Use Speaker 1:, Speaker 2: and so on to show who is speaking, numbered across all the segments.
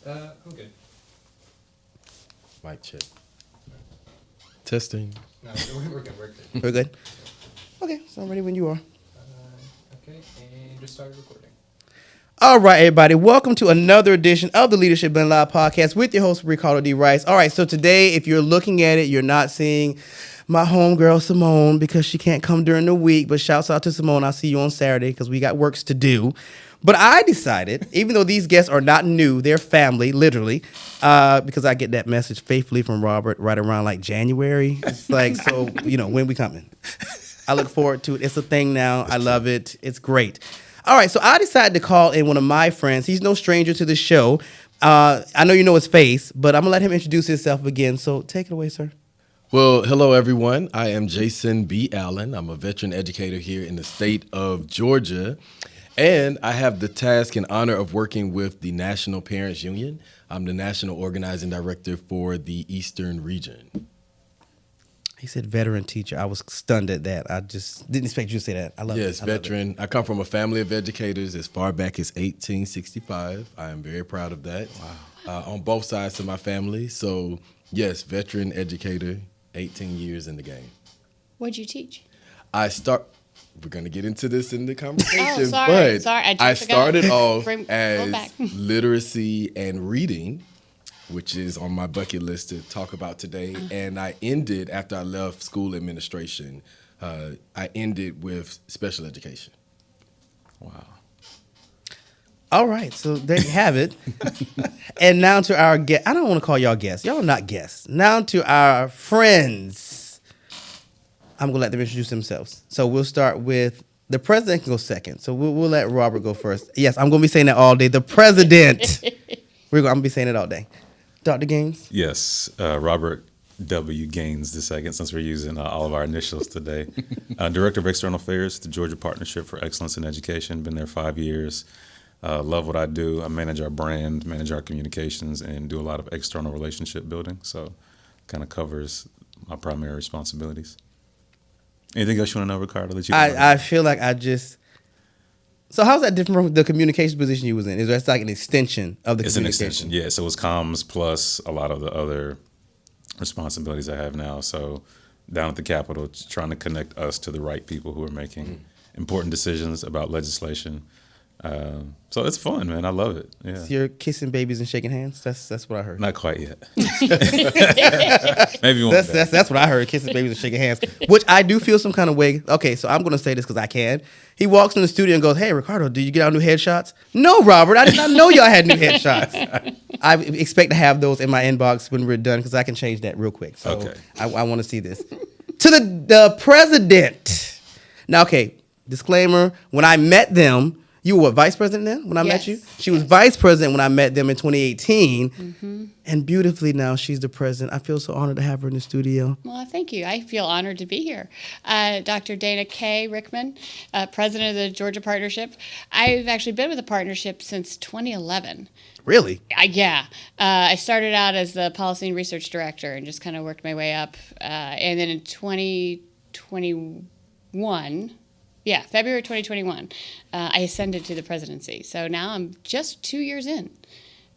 Speaker 1: I'm good.
Speaker 2: Mic check. Testing.
Speaker 1: No, we're good. We're good.
Speaker 3: We're good? Okay, so I'm ready when you are.
Speaker 1: Okay, and just started recording.
Speaker 3: All right, everybody. Welcome to another edition of the Leadership Blend Live podcast with your host, Ricardo D. Rice. All right, so today, if you're looking at it, you're not seeing my homegirl, Simone, because she can't come during the week. But shouts out to Simone. I'll see you on Saturday because we got works to do. But I decided, even though these guests are not new, they're family, literally, because I get that message faithfully from Robert right around like January. It's like, so, when we coming? I look forward to it. It's a thing now. I love it. It's great. All right, so I decided to call in one of my friends. He's no stranger to the show. I know you know his face, but I'm going to let him introduce himself again. So take it away, sir.
Speaker 2: Well, hello, everyone. I am Jason B. Allen. I'm a veteran educator here in the state of Georgia. And I have the task and honor of working with the National Parents Union. I'm the National Organizing Director for the Eastern Region.
Speaker 3: He said veteran teacher. I was stunned at that. I just didn't expect you to say that. I love it.
Speaker 2: Yes, veteran. I come from a family of educators as far back as 1865. I am very proud of that. Wow. On both sides of my family. So, yes, veteran educator, 18 years in the game.
Speaker 4: What'd you teach?
Speaker 2: We're going to get into this in the conversation.
Speaker 4: Oh, sorry.
Speaker 2: But
Speaker 4: Sorry,
Speaker 2: I started off
Speaker 4: go
Speaker 2: as
Speaker 4: back.
Speaker 2: literacy and reading, which is on my bucket list to talk about today. And I ended, after I left school administration, I ended with special education.
Speaker 3: Wow. All right, so there you have it. And now to our guest. I don't want to call y'all guests. Y'all are not guests. Now to our friends. I'm going to let them introduce themselves. So we'll start with the president can go second. So we'll let Robert go first. Yes, I'm going to be saying that all day. The president. I'm going to be saying it all day. Dr. Gaines?
Speaker 5: Yes, Robert W. Gaines II, since we're using all of our initials today. Director of External Affairs at the Georgia Partnership for Excellence in Education. Been there 5 years. Love what I do. I manage our brand, manage our communications, and do a lot of external relationship building. So kind of covers my primary responsibilities. Anything else you want to know, Ricardo?
Speaker 3: I feel like I just... So how's that different from the communications position you was in? Is that like an extension of the communication?
Speaker 5: It's an extension, yeah. So it was comms plus a lot of the other responsibilities I have now. So down at the Capitol, trying to connect us to the right people who are making important decisions about legislation. So it's fun, man. I love it. Yeah.
Speaker 3: So you're kissing babies and shaking hands? That's what I heard.
Speaker 5: Not quite yet. Maybe one day.
Speaker 3: That's what I heard, kissing babies and shaking hands, which I do feel some kind of way. Okay, so I'm going to say this because I can. He walks in the studio and goes, "Hey, Ricardo, did you get out new headshots?" No, Robert, I did not know y'all had new headshots. I expect to have those in my inbox when we're done because I can change that real quick. So
Speaker 5: okay.
Speaker 3: I want to see this. To the president. Now, okay, disclaimer, when I met them, you were what, vice president then when I met you? She was vice president when I met them in 2018. Mm-hmm. And beautifully now she's the president. I feel so honored to have her in the studio.
Speaker 4: Well, thank you. I feel honored to be here. Dr. Dana K. Rickman, president of the Georgia Partnership. I've actually been with the partnership since 2011.
Speaker 3: Really?
Speaker 4: Yeah. I started out as the policy and research director and just kind of worked my way up. And then in 2021... Yeah, February 2021, I ascended to the presidency. So now I'm just 2 years in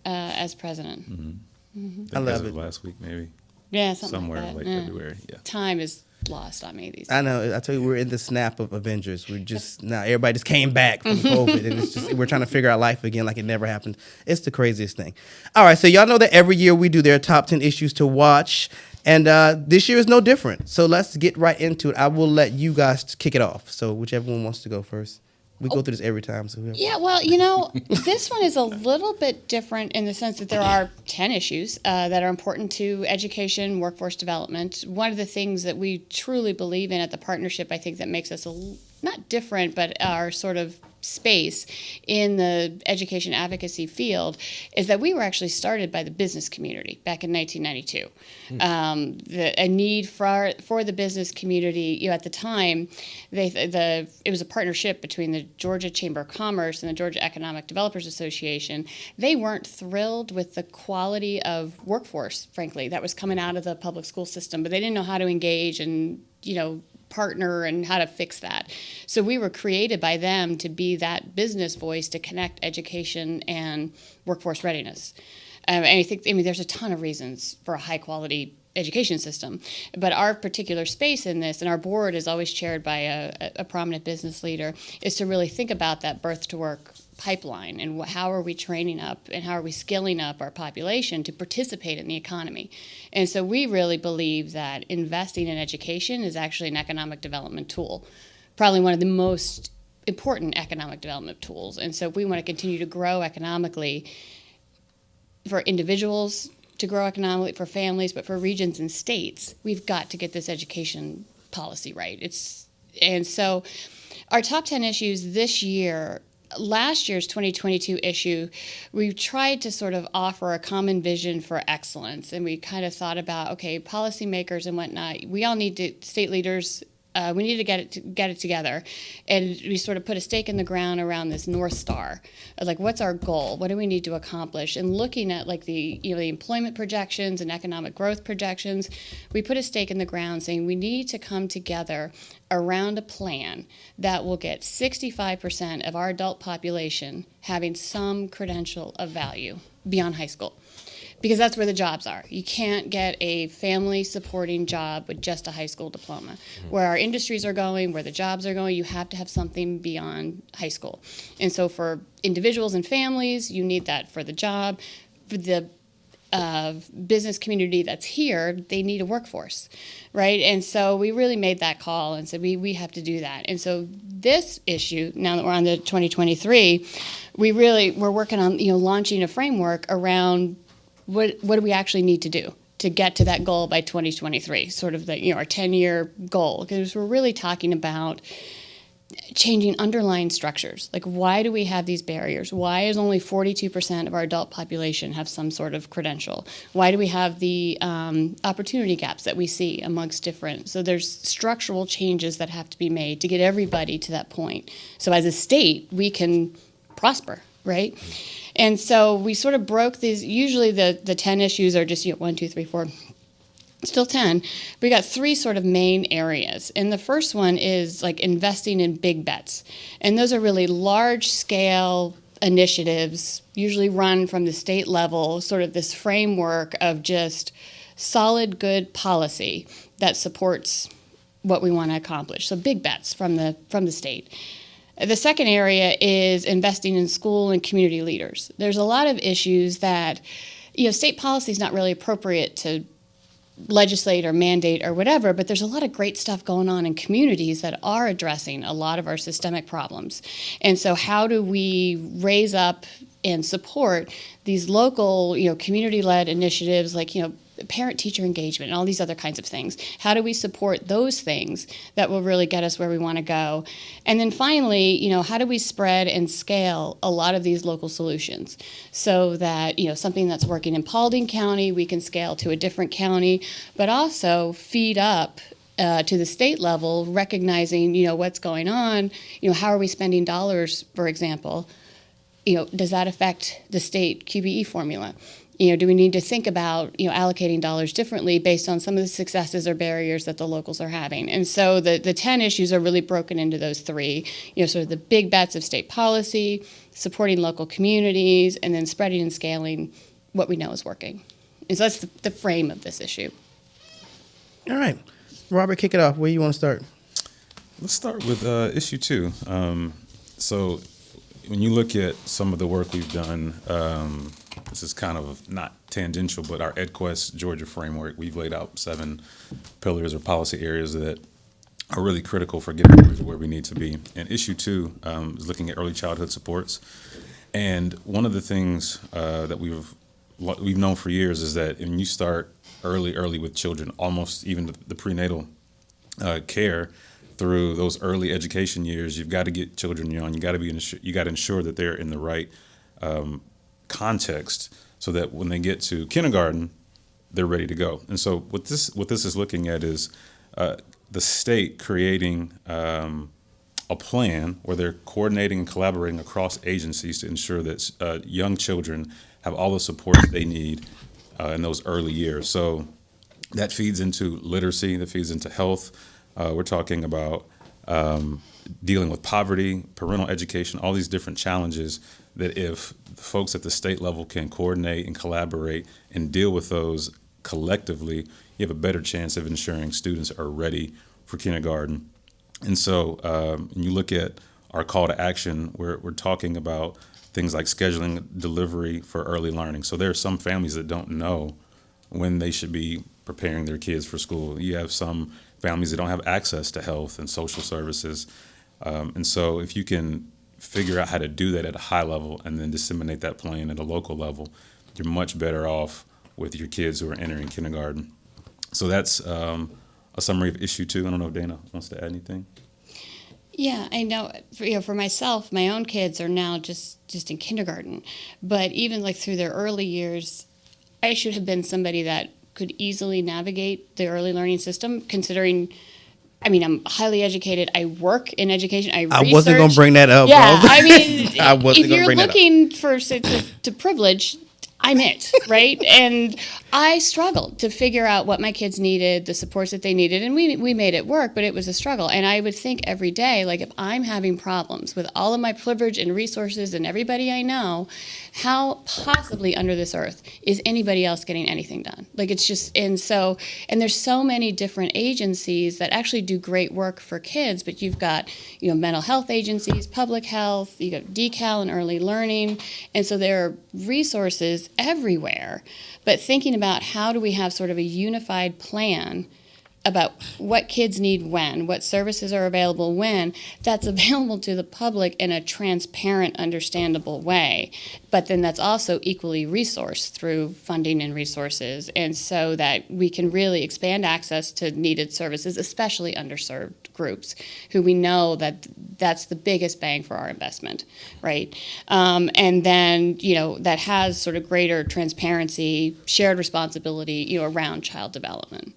Speaker 4: as president.
Speaker 5: Mm-hmm.
Speaker 3: I love it.
Speaker 5: Last week, maybe.
Speaker 4: Yeah, something
Speaker 5: somewhere
Speaker 4: like that.
Speaker 5: in late February. Yeah.
Speaker 4: Time is lost on me these days.
Speaker 3: I know. I tell you, we're in the snap of Avengers. We're just now everybody just came back from COVID, and it's just we're trying to figure out life again like it never happened. It's the craziest thing. All right, so y'all know that every year we do their top 10 issues to watch. And this year is no different. So let's get right into it. I will let you guys kick it off. So whichever one wants to go first. We go through this every time. So
Speaker 4: yeah, well, this one is a little bit different in the sense that there are 10 issues that are important to education, workforce development. One of the things that we truly believe in at the partnership, I think that makes us not different, but our sort of space in the education advocacy field is that we were actually started by the business community back in 1992. A need for the business community, at the time, it was a partnership between the Georgia Chamber of Commerce and the Georgia Economic Developers Association. They weren't thrilled with the quality of workforce, frankly, that was coming out of the public school system, but they didn't know how to engage and, partner and how to fix that. So we were created by them to be that business voice to connect education and workforce readiness. And I mean, there's a ton of reasons for a high quality education system, but our particular space in this, and our board is always chaired by a prominent business leader, is to really think about that birth to work pipeline and how are we training up and how are we skilling up our population to participate in the economy. And so we really believe that investing in education is actually an economic development tool, probably one of the most important economic development tools. And so if we want to continue to grow economically for individuals, to grow economically for families, but for regions and states, we've got to get this education policy right. And so our top 10 issues this year, last year's 2022 issue, we tried to sort of offer a common vision for excellence. And we kind of thought about, okay, policymakers and whatnot, we all need to, state leaders, we need to get it together, and we sort of put a stake in the ground around this North Star, like what's our goal, what do we need to accomplish, and looking at like the employment projections and economic growth projections, we put a stake in the ground saying we need to come together around a plan that will get 65% of our adult population having some credential of value beyond high school. Because that's where the jobs are. You can't get a family supporting job with just a high school diploma. Where our industries are going, where the jobs are going, you have to have something beyond high school. And so for individuals and families, you need that for the job. For the business community that's here, they need a workforce, right? And so we really made that call and said we have to do that. And so this issue, now that we're on the 2023, we're working on launching a framework around what do we actually need to do to get to that goal by 2023, sort of our 10-year goal, because we're really talking about changing underlying structures. Like, why do we have these barriers? Why is only 42% of our adult population have some sort of credential? Why do we have the opportunity gaps that we see amongst different? So there's structural changes that have to be made to get everybody to that point. So as a state, we can prosper, right? And so we sort of broke these. Usually the 10 issues are just 1, 2, 3, 4, still 10. We got 3 sort of main areas. And the first one is like investing in big bets. And those are really large scale initiatives, usually run from the state level, sort of this framework of just solid, good policy that supports what we want to accomplish. So big bets from the state. The second area is investing in school and community leaders. There's a lot of issues that, state policy is not really appropriate to legislate or mandate or whatever, but there's a lot of great stuff going on in communities that are addressing a lot of our systemic problems. And so how do we raise up and support these local, community-led initiatives like, parent-teacher engagement and all these other kinds of things? How do we support those things that will really get us where we want to go? And then finally, how do we spread and scale a lot of these local solutions so that, something that's working in Paulding County, we can scale to a different county, but also feed up to the state level, recognizing, what's going on, how are we spending dollars, for example? Does that affect the state QBE formula? Do we need to think about, allocating dollars differently based on some of the successes or barriers that the locals are having? And so the 10 issues are really broken into those 3, sort of the big bets of state policy, supporting local communities, and then spreading and scaling what we know is working. And so that's the frame of this issue.
Speaker 3: All right. Robert, kick it off. Where you want to start?
Speaker 5: Let's start with issue 2. So when you look at some of the work we've done, this is kind of not tangential, but our EdQuest Georgia framework, we've laid out 7 pillars or policy areas that are really critical for getting to where we need to be. And issue 2 is looking at early childhood supports. And one of the things that we've known for years is that when you start early with children, almost even the prenatal care, through those early education years, you've got to get children young. You got to ensure that they're in the right context, so that when they get to kindergarten, they're ready to go. And so what this is looking at is the state creating a plan where they're coordinating and collaborating across agencies to ensure that young children have all the support they need in those early years. So that feeds into literacy, that feeds into health. We're talking about dealing with poverty, parental education, all these different challenges that if folks at the state level can coordinate and collaborate and deal with those collectively, you have a better chance of ensuring students are ready for kindergarten. And so when you look at our call to action, we're talking about things like scheduling delivery for early learning. So there are some families that don't know when they should be preparing their kids for school. You have some families that don't have access to health and social services. And so if you can figure out how to do that at a high level and then disseminate that plan at a local level, you're much better off with your kids who are entering kindergarten. So that's a summary of issue 2. I don't know if Dana wants to add anything.
Speaker 4: Yeah, I know. For myself, my own kids are now just in kindergarten, but even like through their early years, I should have been somebody that could easily navigate the early learning system. Considering, I mean, I'm highly educated. I work in education. I
Speaker 3: wasn't going to bring that up.
Speaker 4: Yeah,
Speaker 3: bro.
Speaker 4: I mean,
Speaker 3: I wasn't
Speaker 4: if
Speaker 3: gonna
Speaker 4: you're
Speaker 3: bring that up.
Speaker 4: looking for to privilege, I'm it, right? And I struggled to figure out what my kids needed, the supports that they needed, and we made it work, but it was a struggle. And I would think every day, like, if I'm having problems with all of my privilege and resources and everybody I know, how possibly under this earth is anybody else getting anything done? Like, it's just, and there's so many different agencies that actually do great work for kids, but you've got, mental health agencies, public health, you got decal and early learning, and so there are resources everywhere. But thinking about how do we have sort of a unified plan about what kids need when, what services are available when, that's available to the public in a transparent, understandable way. But then that's also equally resourced through funding and resources, and so that we can really expand access to needed services, especially underserved groups, who we know that that's the biggest bang for our investment, right? And then, that has sort of greater transparency, shared responsibility, around child development.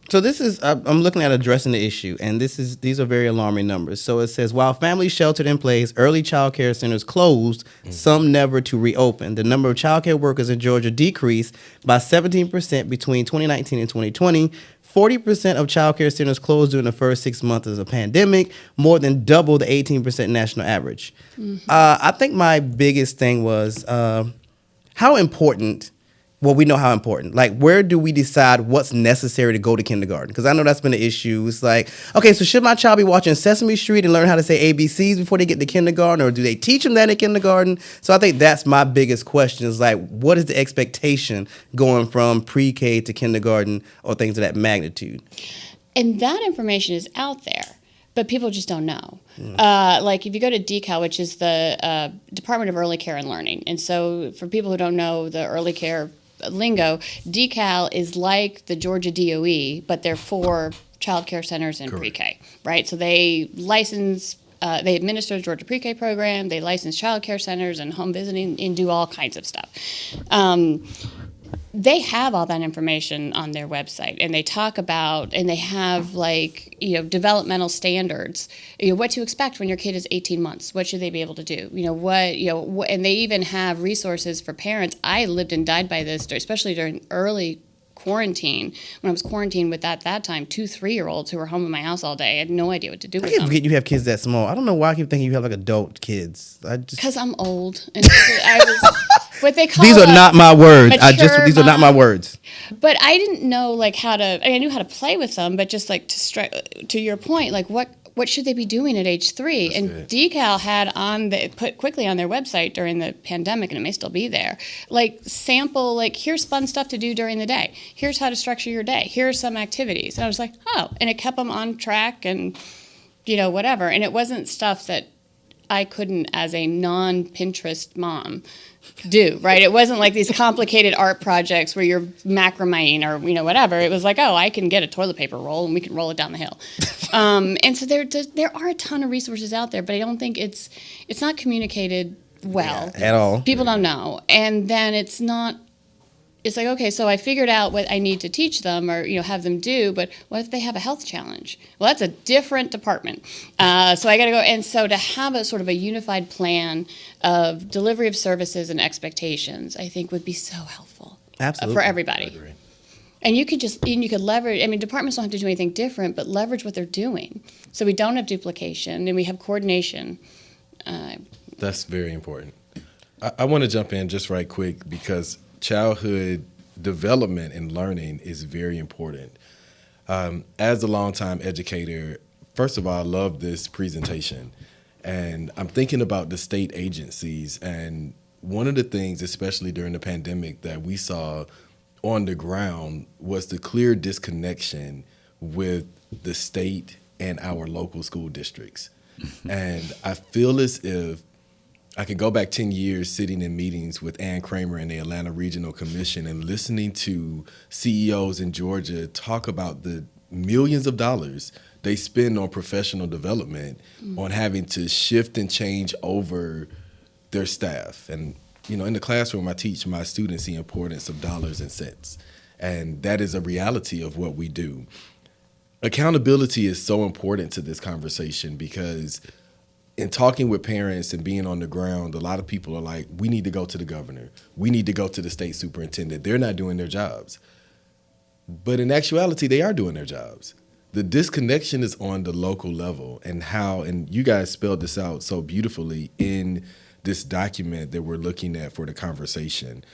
Speaker 3: So this is, I'm looking at addressing the issue, and these are very alarming numbers. So it says, while families sheltered in place, early child care centers closed, some never to reopen. The number of child care workers in Georgia decreased by 17% between 2019 and 2020. 40% of child care centers closed during the first 6 months of the pandemic, more than double the 18% national average. I think my biggest thing was how important. Well, we know how important. Like, where do we decide what's necessary to go to kindergarten? Because I know that's been an issue. It's like, okay, so should my child be watching Sesame Street and learn how to say ABCs before they get to kindergarten, or do they teach them that in kindergarten? So I think that's my biggest question is, like, what is the expectation going from pre-K to kindergarten or things of that magnitude?
Speaker 4: And that information is out there, but people just don't know. Like, if you go to DECAL, which is the Department of Early Care and Learning, and so for people who don't know the early care lingo, DECAL is like the Georgia DOE, but they're for child care centers and pre-K, right? So they license, they administer the Georgia pre-K program, they license child care centers and home visiting and do all kinds of stuff. They have all that information on their website, and they talk about, and they have developmental standards, what to expect when your kid is 18 months. What should they be able to do? And they even have resources for parents. I lived and died by this, especially during early quarantine, when I was quarantined with at that time 2 3-year-olds who were home in my house all day. I had no idea what to do with them.
Speaker 3: You have kids that small. I don't know why I keep thinking you have like adult kids.
Speaker 4: Because I'm old, and I was what they call.
Speaker 3: These are not my words. These are not my
Speaker 4: mom.
Speaker 3: words.
Speaker 4: But I didn't know how to. I knew how to play with them, but just to your point, what should they be doing at age 3? And DECAL had put quickly on their website during the pandemic, and it may still be there, sample, here's fun stuff to do during the day. Here's how to structure your day. Here's some activities. And I was like, oh, and it kept them on track and, whatever. And it wasn't stuff that I couldn't, as a non-Pinterest mom, do, right? It wasn't like these complicated art projects where you're macrameing or, whatever. It was like, oh, I can get a toilet paper roll and we can roll it down the hill. And so there are a ton of resources out there, but I don't think it's not communicated well.
Speaker 3: At all.
Speaker 4: People don't know. And then it's like, okay, so I figured out what I need to teach them or, have them do, but what if they have a health challenge? Well, that's a different department. So I got to go. And so to have a sort of a unified plan of delivery of services and expectations, I think would be so helpful.
Speaker 3: Absolutely.
Speaker 4: For everybody. And you could leverage, I mean, departments don't have to do anything different, but leverage what they're doing. So we don't have duplication and we have coordination.
Speaker 2: That's very important. I want to jump in just right quick because childhood development and learning is very important. As a longtime educator, first of all, I love this presentation. And I'm thinking about the state agencies. And one of the things, especially during the pandemic, that we saw on the ground was the clear disconnection with the state and our local school districts. And I feel as if I could go back 10 years sitting in meetings with Ann Kramer and the Atlanta Regional Commission and listening to CEOs in Georgia talk about the millions of dollars they spend on professional development, on having to shift and change over their staff. And, you know, in the classroom, I teach my students the importance of dollars and cents. And that is a reality of what we do. Accountability is so important to this conversation because in talking with parents and being on the ground, a lot of people are like, we need to go to the governor. We need to go to the state superintendent. They're not doing their jobs. But in actuality, they are doing their jobs. The disconnection is on the local level and you guys spelled this out so beautifully in this document that we're looking at for the conversation.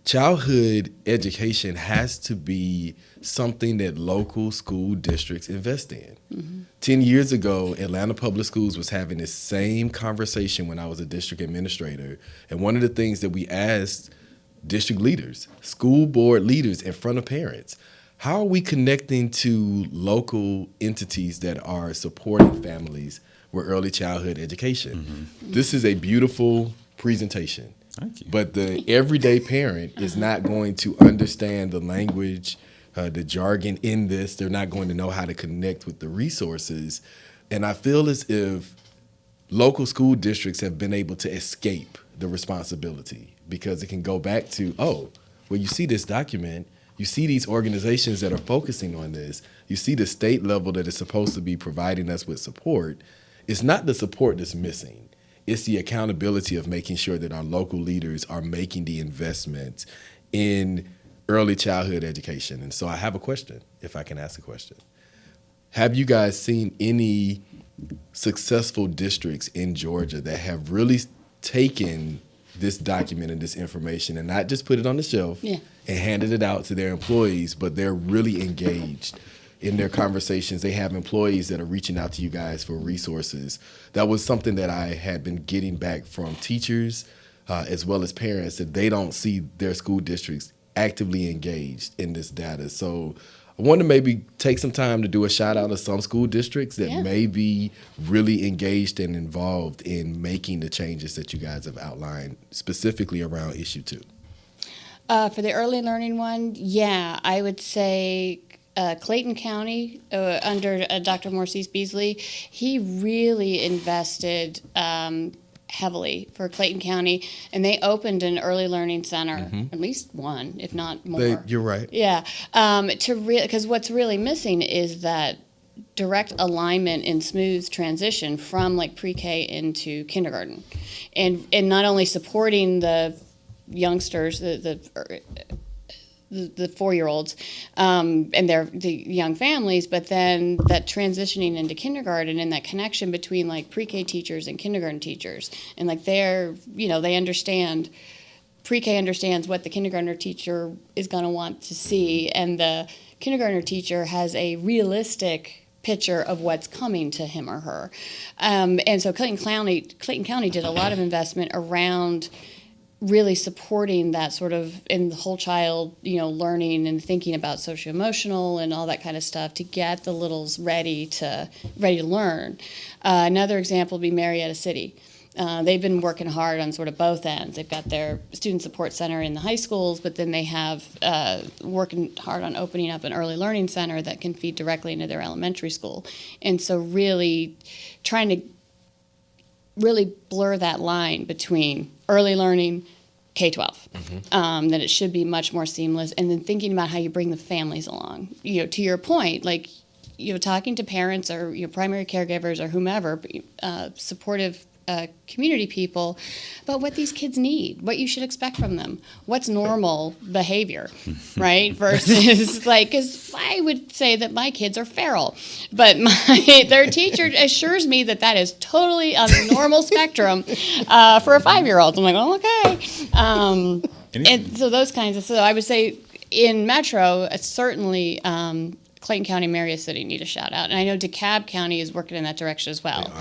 Speaker 2: Childhood education has to be something that local school districts invest in. 10 years ago, Atlanta Public Schools was having this same conversation when I was a district administrator. And one of the things that we asked district leaders, school board leaders in front of parents, how are we connecting to local entities that are supporting families with early childhood education? This is a beautiful presentation.
Speaker 5: Thank you.
Speaker 2: But the everyday parent is not going to understand the language, the jargon in this. They're not going to know how to connect with the resources. And I feel as if local school districts have been able to escape the responsibility because it can go back to, you see this document, you see these organizations that are focusing on this, you see the state level that is supposed to be providing us with support. It's not the support that's missing. It's the accountability of making sure that our local leaders are making the investments in early childhood education. And so I have a question, if I can ask a question. Have you guys seen any successful districts in Georgia that have really taken this document and this information and not just put it on the shelf and handed it out to their employees, but they're really engaged in their conversations? They have employees that are reaching out to you guys for resources. That was something that I had been getting back from teachers as well as parents, that they don't see their school districts actively engaged in this data. So I want to maybe take some time to do a shout out of some school districts that may be really engaged and involved in making the changes that you guys have outlined, specifically around issue 2.
Speaker 4: For the early learning one, I would say Clayton County, under Dr. Morsees Beasley, he really invested heavily for Clayton County, and they opened an early learning center, at least one, if not more.
Speaker 2: You're right.
Speaker 4: Yeah, because what's really missing is that direct alignment and smooth transition from like pre-K into kindergarten, and not only supporting the youngsters, the 4-year-olds and the young families, but then that transitioning into kindergarten and that connection between like pre-K teachers and kindergarten teachers, and like they understand, pre-K understands what the kindergartner teacher is going to want to see, and the kindergartner teacher has a realistic picture of what's coming to him or her. And so Clayton County did a lot of investment around really supporting that sort of in the whole child, learning and thinking about socio-emotional and all that kind of stuff to get the littles ready to learn. Another example would be Marietta City. They've been working hard on sort of both ends. They've got their student support center in the high schools, but then they have working hard on opening up an early learning center that can feed directly into their elementary school. And so really trying to really blur that line between early learning, K-12, that it should be much more seamless, and then thinking about how you bring the families along. To your point, talking to parents or your primary caregivers or whomever, supportive community people about what these kids need, what you should expect from them, what's normal behavior, right? Versus like, because I would say that my kids are feral, but their teacher assures me that is totally on the normal spectrum for a 5-year-old. I'm like, oh, okay. And so those kinds of, so I would say in Metro, certainly Clayton County, Marion City need a shout out. And I know DeKalb County is working in that direction as well.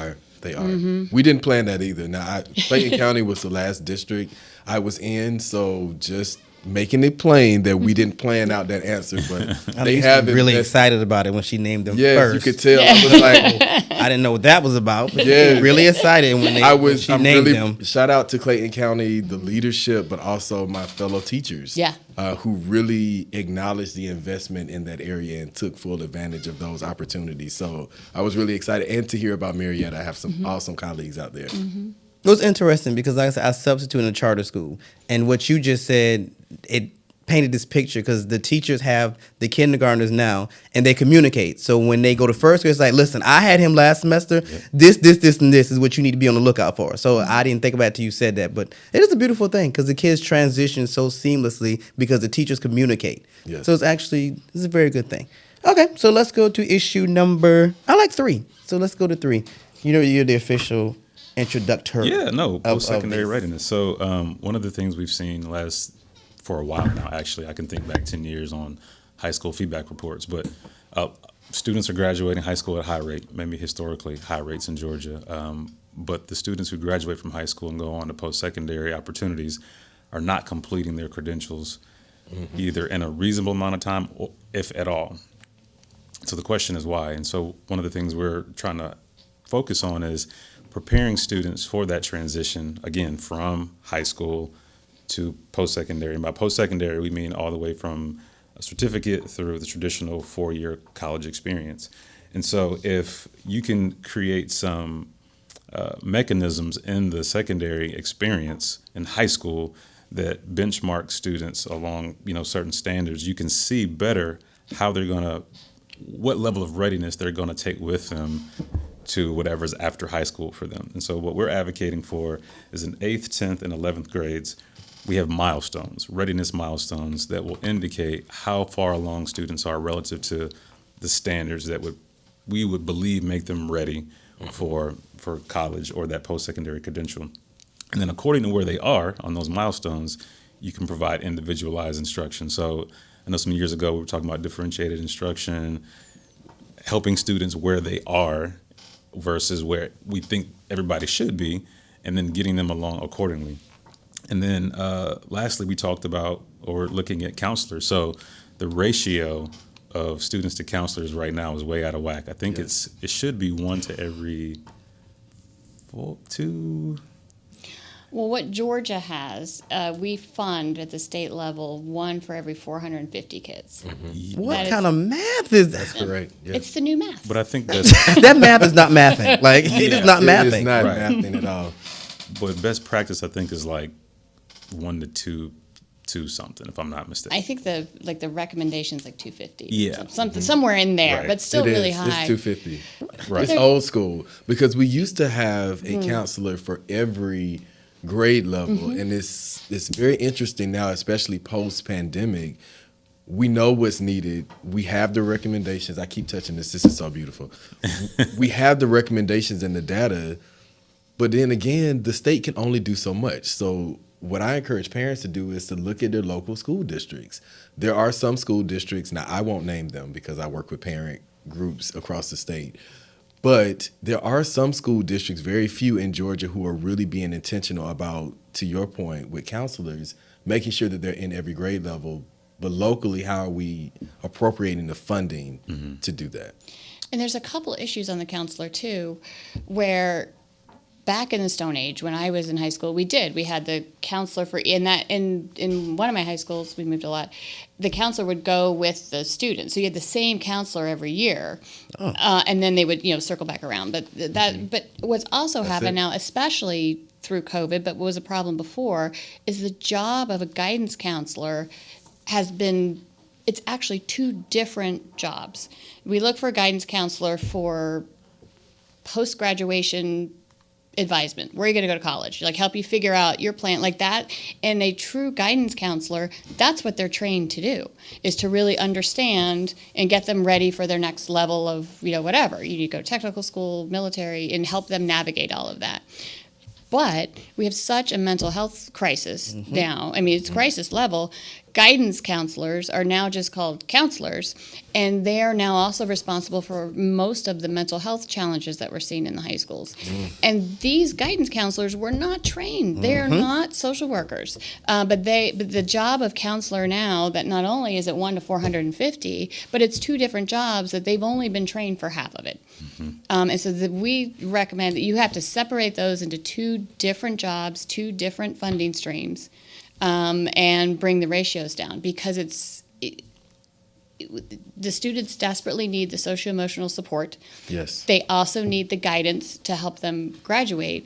Speaker 2: They are. We didn't plan that either. Now, Clayton County was the last district I was in, so just making it plain that we didn't plan out that answer, but they have
Speaker 3: really excited about it when she named them
Speaker 2: yes,
Speaker 3: first.
Speaker 2: you could tell. I was like,
Speaker 3: I didn't know what that was about, but
Speaker 2: Yeah.
Speaker 3: really excited when she named them.
Speaker 2: Shout out to Clayton County, the leadership, but also my fellow teachers.
Speaker 4: Yeah.
Speaker 2: Who really acknowledged the investment in that area and took full advantage of those opportunities. So I was really excited, and to hear about Marietta. I have some awesome colleagues out there.
Speaker 3: It was interesting because, like I said, I substitute in a charter school, and what you just said, it painted this picture because the teachers have the kindergartners now, and they communicate. So when they go to first grade, it's like, listen, I had him last semester. Yep. This, and this is what you need to be on the lookout for. So I didn't think about it till you said that, but it is a beautiful thing because the kids transition so seamlessly because the teachers communicate.
Speaker 2: Yes.
Speaker 3: So it's a very good thing. Okay, so let's go to issue number, I like 3. So let's go to 3. You're the official introductory.
Speaker 5: Yeah, no, post-secondary
Speaker 3: this.
Speaker 5: readiness. So one of the things we've seen for a while now, actually, I can think back 10 years on high school feedback reports, but students are graduating high school at a high rate, maybe historically high rates in Georgia. But the students who graduate from high school and go on to post-secondary opportunities are not completing their credentials either in a reasonable amount of time, or if at all. So the question is why. And so one of the things we're trying to focus on is preparing students for that transition, again, from high school to post-secondary. And by post-secondary, we mean all the way from a certificate through the traditional 4-year college experience. And so if you can create some mechanisms in the secondary experience in high school that benchmark students along, certain standards, you can see better how what level of readiness they're going to take with them to whatever's after high school for them. And so what we're advocating for is in 8th, 10th, and 11th grades, we have milestones, readiness milestones that will indicate how far along students are relative to the standards that we would believe make them ready for college or that post-secondary credential. And then according to where they are on those milestones, you can provide individualized instruction. So I know some years ago we were talking about differentiated instruction, helping students where they are versus where we think everybody should be, and then getting them along accordingly. And then lastly, we talked about or looking at counselors. So the ratio of students to counselors right now is way out of whack. I think it should be 1 to every 2.
Speaker 4: Well, what Georgia has, we fund at the state level 1 for every 450 kids.
Speaker 3: What kind of math is that?
Speaker 2: That's correct. Yes.
Speaker 4: It's the new math.
Speaker 5: But I think that's
Speaker 3: That math is not mathing. Like, it is not mathing.
Speaker 2: It is not
Speaker 5: Right.
Speaker 2: mathing at all.
Speaker 5: But best practice, I think, is like 1 to 2 something, if I'm not mistaken.
Speaker 4: I think the recommendation's like 250.
Speaker 5: Yeah.
Speaker 4: Something somewhere in there,
Speaker 5: Right.
Speaker 4: but still
Speaker 2: It
Speaker 4: really
Speaker 2: is.
Speaker 4: high.
Speaker 2: It's 250.
Speaker 5: Right.
Speaker 2: It's old school because we used to have a counselor for every grade level, and it's very interesting now, especially post-pandemic. We know what's needed. We have the recommendations. I keep touching this. This is so beautiful. We have the recommendations and the data, but then again, the state can only do so much. So what I encourage parents to do is to look at their local school districts. There are some school districts, now I won't name them because I work with parent groups across the state, but there are some school districts, very few in Georgia, who are really being intentional about, to your point, with counselors, making sure that they're in every grade level. But locally, how are we appropriating the funding to do that?
Speaker 4: And there's a couple issues on the counselor too, where back in the Stone Age, when I was in high school, we had the counselor in one of my high schools, we moved a lot. The counselor would go with the students, so you had the same counselor every year, and then they would circle back around. But but what's also happened now, especially through COVID, but what was a problem before, is the job of a guidance counselor it's actually 2 different jobs. We look for a guidance counselor for post-graduation advisement. Where are you going to go to college? Like help you figure out your plan like that. And a true guidance counselor, that's what they're trained to do, is to really understand and get them ready for their next level of, whatever. You need to go to technical school, military, and help them navigate all of that. But we have such a mental health crisis now. I mean, it's crisis level. Guidance counselors are now just called counselors, and they are now also responsible for most of the mental health challenges that we're seeing in the high schools. And these guidance counselors were not trained. They are not social workers. But the job of counselor now, that not only is it 1 to 450, but it's 2 different jobs that they've only been trained for half of it. And so we recommend that you have to separate those into 2 different jobs, 2 different funding streams, and bring the ratios down, because the students desperately need the socio-emotional support.
Speaker 2: Yes.
Speaker 4: They also need the guidance to help them graduate,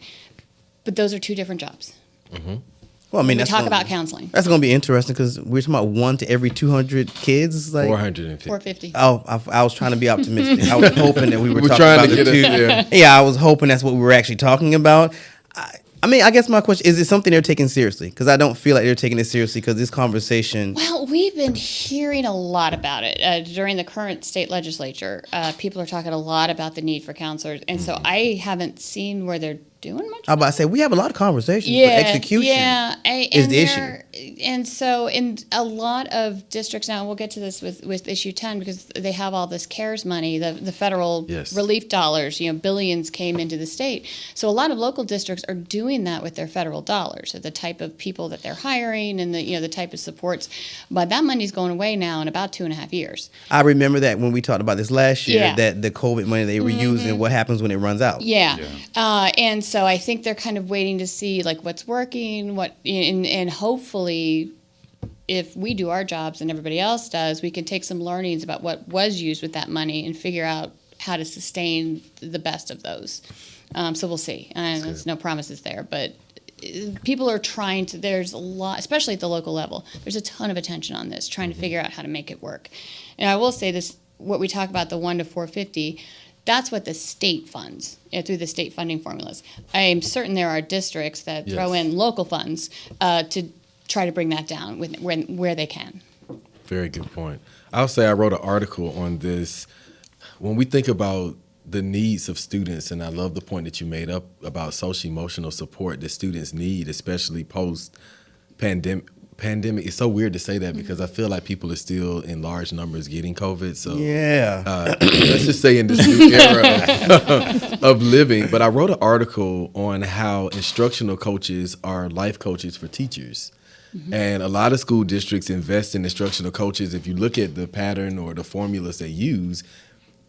Speaker 4: but those are 2 different jobs.
Speaker 3: Well, I mean,
Speaker 4: We talk about counseling.
Speaker 3: That's going to be interesting because we're talking about 1 to every 200 kids. Like
Speaker 2: 450.
Speaker 4: 450.
Speaker 3: Oh, I was trying to be optimistic. I was hoping that we were
Speaker 2: We're
Speaker 3: talking
Speaker 2: trying
Speaker 3: about
Speaker 2: to
Speaker 3: the
Speaker 2: get us
Speaker 3: 2.
Speaker 2: there.
Speaker 3: Yeah, I was hoping that's what we were actually talking about. I mean, I guess my question is it something they're taking seriously? Because I don't feel like they're taking it seriously, because this conversation.
Speaker 4: Well, we've been hearing a lot about it during the current state legislature. People are talking a lot about the need for counselors, and so I haven't seen where they're doing much.
Speaker 3: I'm about to say we have a lot of conversations, but execution is the issue.
Speaker 4: And so in a lot of districts now, we'll get to this with issue 10, because they have all this CARES money, the federal relief dollars, billions came into the state. So a lot of local districts are doing that with their federal dollars, so the type of people that they're hiring and the type of supports. But that money's going away now in about 2.5 years.
Speaker 3: I remember that when we talked about this last year,
Speaker 4: Yeah.
Speaker 3: that the COVID money they were using, what happens when it runs out.
Speaker 4: Yeah. And so I think they're kind of waiting to see like what's working, and hopefully if we do our jobs and everybody else does, we can take some learnings about what was used with that money and figure out how to sustain the best of those. So we'll see. And there's no promises there, but people are trying to, there's a lot, especially at the local level, there's a ton of attention on this, trying to figure out how to make it work. And I will say this, what we talk about, the 1 to 450, that's what the state funds through the state funding formulas. I am certain there are districts that throw in local funds to try to bring that down where they can.
Speaker 2: Very good point. I'll say I wrote an article on this. When we think about the needs of students, and I love the point that you made up about social-emotional support that students need, especially post-pandemic. It's so weird to say that because I feel like people are still in large numbers getting COVID. So let's just say in this new era of living. But I wrote an article on how instructional coaches are life coaches for teachers. And a lot of school districts invest in instructional coaches. If you look at the pattern or the formulas they use,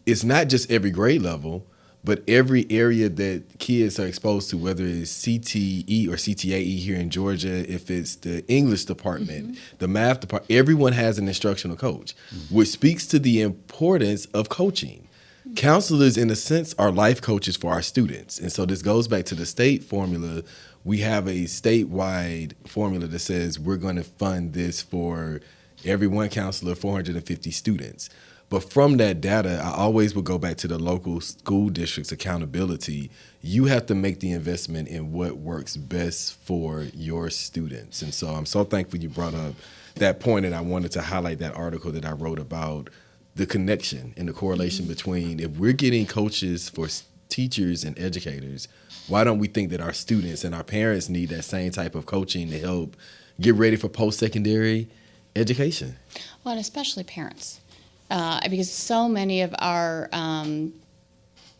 Speaker 2: it's not just every grade level, but every area that kids are exposed to, whether it's CTE or CTAE here in Georgia, if it's the English department, the math department, everyone has an instructional coach, which speaks to the importance of coaching. Counselors, in a sense, are life coaches for our students. And so this goes back to the state formula. We have a statewide formula that says we're going to fund this for every one counselor, 450 students. But from that data, I always would go back to the local school district's accountability. You have to make the investment in what works best for your students. And so I'm so thankful you brought up that point, and I wanted to highlight that article that I wrote about the connection and the correlation between, if we're getting coaches for teachers and educators, why don't we think that our students and our parents need that same type of coaching to help get ready for post-secondary education?
Speaker 4: Well, and especially parents. Because so many of our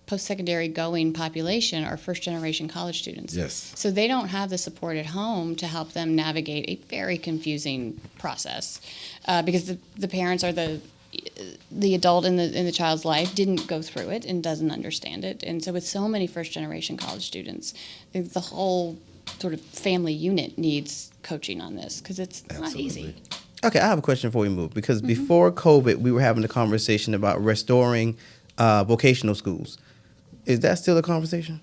Speaker 4: post-secondary going population are first-generation college students.
Speaker 2: Yes.
Speaker 4: So they don't have the support at home to help them navigate a very confusing process, because the parents are the adult in the child's life didn't go through it and doesn't understand it. And so with so many first-generation college students, the whole sort of family unit needs coaching on this, because it's not easy.
Speaker 3: Okay, I have a question before we move, because before COVID, we were having a conversation about restoring vocational schools. Is that still a conversation?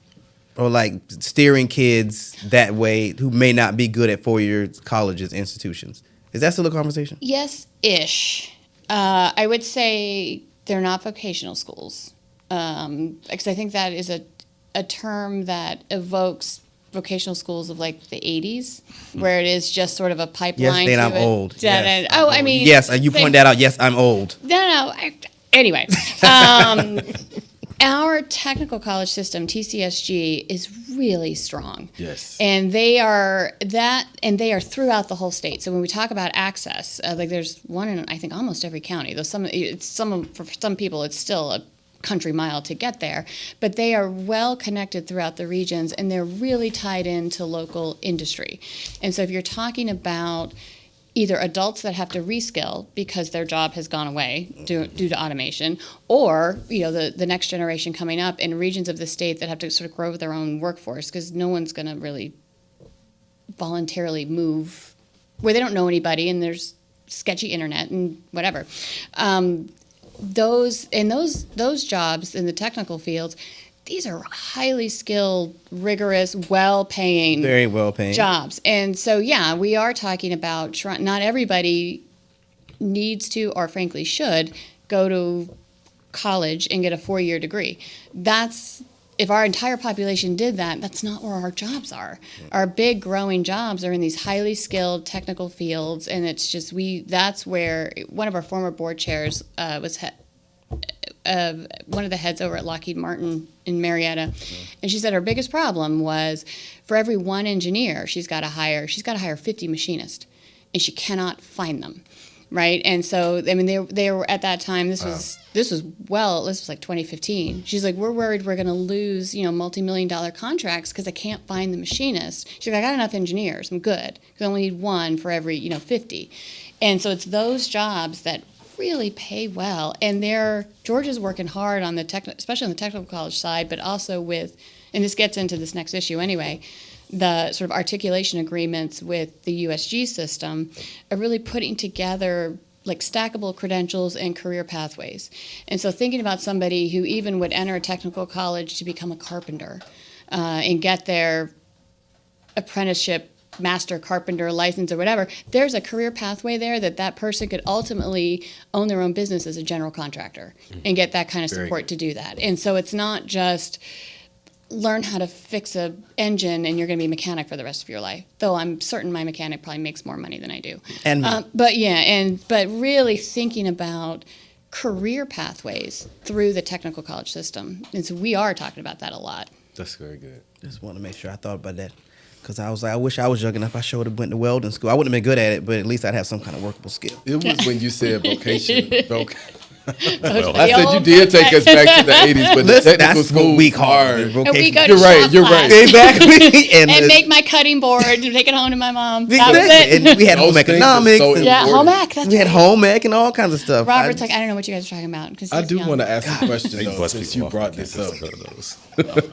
Speaker 3: Or like steering kids that way who may not be good at four-year colleges, institutions? Is that still a conversation?
Speaker 4: Yes-ish. I would say they're not vocational schools, because I think that is a term that evokes vocational schools of like the 80s, where it is just sort of a pipeline.
Speaker 3: Yes, then
Speaker 4: to
Speaker 3: I'm
Speaker 4: it.
Speaker 3: old.
Speaker 4: Yes,
Speaker 3: Yes,
Speaker 4: oh, I mean,
Speaker 3: Yes, you point that out. Yes, I'm old.
Speaker 4: No. Anyway, our technical college system, TCSG, is really strong.
Speaker 2: Yes.
Speaker 4: And they are throughout the whole state. So when we talk about access, like there's one in, I think, almost every county. Though for some people, it's still a country mile to get there. But they are well connected throughout the regions, and they're really tied into local industry. And so if you're talking about either adults that have to reskill because their job has gone away due to automation, or the next generation coming up in regions of the state that have to sort of grow their own workforce, because no one's going to really voluntarily move where they don't know anybody and there's sketchy internet and whatever. Those jobs in the technical fields, these are highly skilled, rigorous, well-paying,
Speaker 3: Very well paying
Speaker 4: jobs. And so, yeah, we are talking about not everybody needs to, or frankly should, go to college and get a 4-year degree. If our entire population did that, that's not where our jobs are. Our big growing jobs are in these highly skilled technical fields, and it's just that's where one of our former board chairs was one of the heads over at Lockheed Martin in Marietta, and she said her biggest problem was for every one engineer she's got to hire 50 machinists, and she cannot find them, right? And so I mean they were at that time. This was like 2015. She's like, we're worried we're going to lose multi-million-dollar contracts because I can't find the machinist. She's like, I got enough engineers, I'm good, because I only need one for every 50, and so it's those jobs that really pay well, and Georgia's working hard on especially on the technical college side, but also and this gets into this next issue anyway, the sort of articulation agreements with the USG system are really putting together like stackable credentials and career pathways. And so thinking about somebody who even would enter a technical college to become a carpenter and get their apprenticeship master carpenter license or whatever, there's a career pathway there that person could ultimately own their own business as a general contractor and get that kind of support to do that. And so it's not just learn how to fix a engine and you're going to be a mechanic for the rest of your life, though I'm certain my mechanic probably makes more money than I do.
Speaker 3: And
Speaker 4: but really thinking about career pathways through the technical college system. And so we are talking about that a lot.
Speaker 2: That's very good.
Speaker 3: just want to make sure I thought about that. Because I was like, I wish I was young enough. I should have went to welding school. I wouldn't have been good at it, but at least I'd have some kind of workable skill.
Speaker 2: It was when you said vocation.
Speaker 5: Well,
Speaker 2: I said you did take us back to the 80s, but the
Speaker 3: Listen,
Speaker 2: technical
Speaker 3: that's
Speaker 2: school
Speaker 3: what we
Speaker 2: was
Speaker 3: call
Speaker 2: hard.
Speaker 3: it.
Speaker 4: And we go to
Speaker 2: You're right,
Speaker 4: shop
Speaker 2: you're
Speaker 4: class
Speaker 2: right.
Speaker 3: Exactly.
Speaker 4: and make my cutting board and take it home to my mom. That was
Speaker 3: Exactly.
Speaker 4: it.
Speaker 3: And we had
Speaker 2: Those
Speaker 3: home
Speaker 2: things are
Speaker 3: economics.
Speaker 2: so
Speaker 3: and
Speaker 4: Yeah,
Speaker 2: important.
Speaker 4: home ec. That's
Speaker 3: we had
Speaker 4: right.
Speaker 3: home ec and all kinds of stuff.
Speaker 4: Robert's like, I don't know what you guys are talking about.
Speaker 2: I do want to ask a question,
Speaker 5: They
Speaker 2: though,
Speaker 5: bust
Speaker 2: since
Speaker 5: people
Speaker 2: you
Speaker 5: off
Speaker 2: brought
Speaker 5: on
Speaker 2: this
Speaker 5: campus
Speaker 2: up.
Speaker 5: to go to those.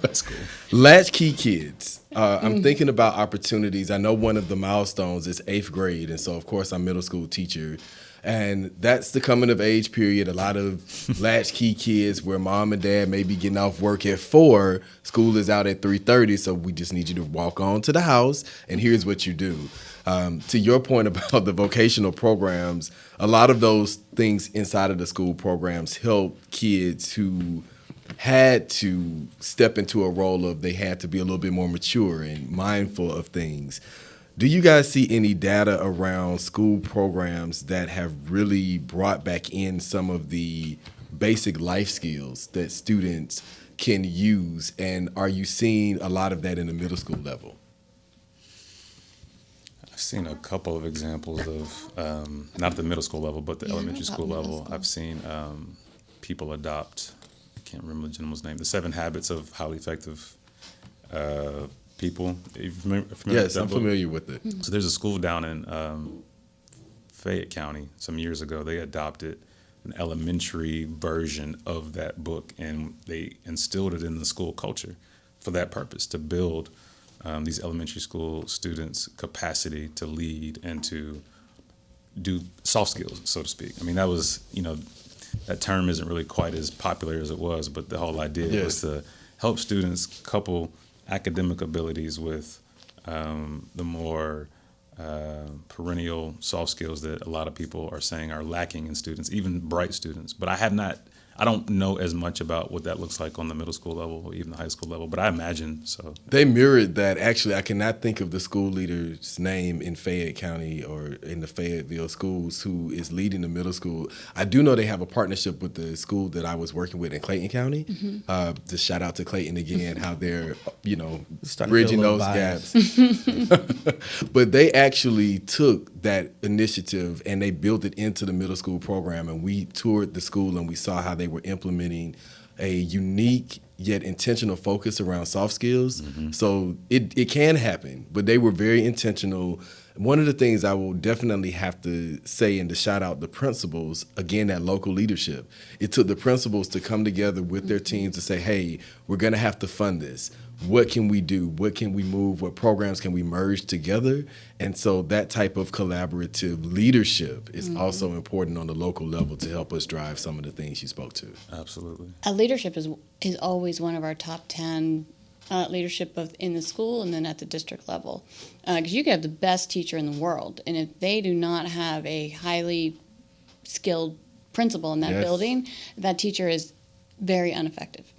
Speaker 5: That's cool.
Speaker 2: Latchkey kids. I'm thinking about opportunities. I know one of the milestones is 8th grade, and so of course I'm a middle school teacher, and that's the coming of age period. A lot of latchkey kids where mom and dad may be getting off work at 4, school is out at 3:30, so we just need you to walk on to the house, and here's what you do. To your point about the vocational programs, a lot of those things inside of the school programs help kids who had to step into a role of they had to be a little bit more mature and mindful of things. Do you guys see any data around school programs that have really brought back in some of the basic life skills that students can use? And are you seeing a lot of that in the middle school level?
Speaker 5: I've seen a couple of examples of, not at the middle school level, but the elementary school
Speaker 4: middle
Speaker 5: level.
Speaker 4: school.
Speaker 5: I've seen people adopt, I can't remember the gentleman's name, the 7 Habits of Highly Effective People. Are you familiar with
Speaker 2: Yes,
Speaker 5: that
Speaker 2: I'm
Speaker 5: book?
Speaker 2: familiar with it.
Speaker 5: So there's a school down in Fayette County some years ago. They adopted an elementary version of that book, and they instilled it in the school culture for that purpose, to build these elementary school students' capacity to lead and to do soft skills, so to speak. I mean, that was, that term isn't really quite as popular as it was, but the whole idea was to help students couple academic abilities with the more perennial soft skills that a lot of people are saying are lacking in students, even bright students. But I I don't know as much about what that looks like on the middle school level or even the high school level, but I imagine so.
Speaker 2: They mirrored that. Actually, I cannot think of the school leader's name in Fayette County or in the Fayetteville schools who is leading the middle school. I do know they have a partnership with the school that I was working with in Clayton County. Just shout out to Clayton again, how they're,
Speaker 3: Starting to
Speaker 2: bridging
Speaker 3: feel a
Speaker 2: those
Speaker 3: little
Speaker 2: gaps. But they actually took that initiative and they built it into the middle school program, and we toured the school and we saw how they were implementing a unique yet intentional focus around soft skills. So it can happen, but they were very intentional. One of the things I will definitely have to say and to shout out the principals, again, that local leadership. It took the principals to come together with their teams to say, hey, we're going to have to fund this. What can we do? What can we move? What programs can we merge together? And so that type of collaborative leadership is also important on the local level to help us drive some of the things you spoke to.
Speaker 5: Absolutely.
Speaker 4: Leadership is always one of our top 10 leadership both in the school and then at the district level. Because you could have the best teacher in the world, and if they do not have a highly skilled principal in that building, that teacher is very ineffective.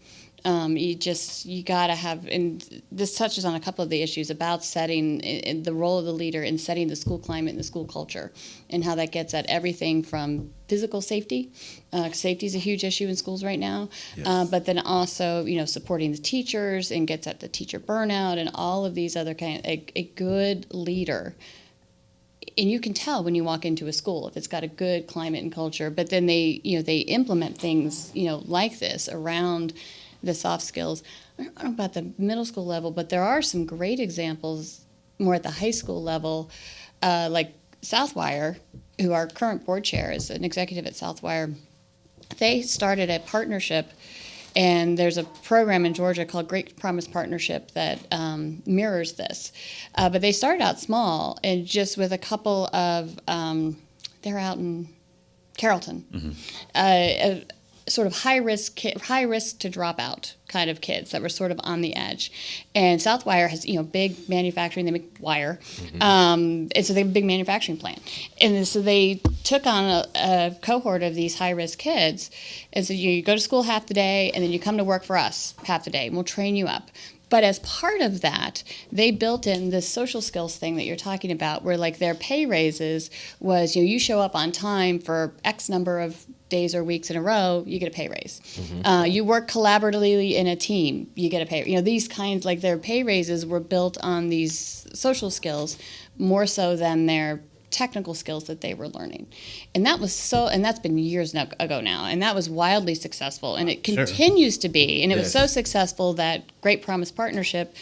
Speaker 4: You gotta have, and this touches on a couple of the issues about setting the role of the leader in setting the school climate and the school culture, and how that gets at everything from physical safety. Safety is a huge issue in schools right now, but then also supporting the teachers and gets at the teacher burnout and all of these other a good leader. And you can tell when you walk into a school if it's got a good climate and culture. But then they implement things like this around the soft skills. I don't know about the middle school level, but there are some great examples more at the high school level, like Southwire, who our current board chair is an executive at Southwire. They started a partnership, and there's a program in Georgia called Great Promise Partnership that mirrors this. But they started out small and just with a couple of, they're out in Carrollton, sort of high risk to drop out kind of kids that were sort of on the edge. And Southwire has big manufacturing, they make wire, and so they have a big manufacturing plant. And so they took on a cohort of these high risk kids, and so you go to school half the day and then you come to work for us half the day, and we'll train you up. But as part of that, they built in this social skills thing that you're talking about, where like their pay raises was, you show up on time for X number of days or weeks in a row, you get a pay raise. You work collaboratively in a team, you get a pay. These kinds, like their pay raises were built on these social skills more so than their technical skills that they were learning. And that was and that's been years ago now, and that was wildly successful, and it continues to be. And it was so successful that Great Promise Partnership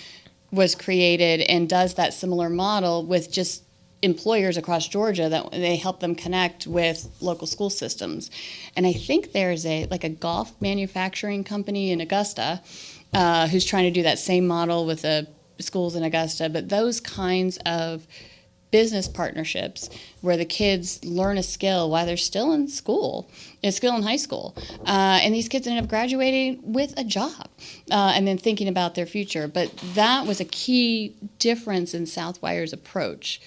Speaker 4: was created and does that similar model with just employers across Georgia, that they help them connect with local school systems. And I think there's a golf manufacturing company in Augusta who's trying to do that same model with the schools in Augusta. But those kinds of business partnerships where the kids learn a skill while they're still in school, a skill in high school, and these kids end up graduating with a job and then thinking about their future. But that was a key difference in Southwire's approach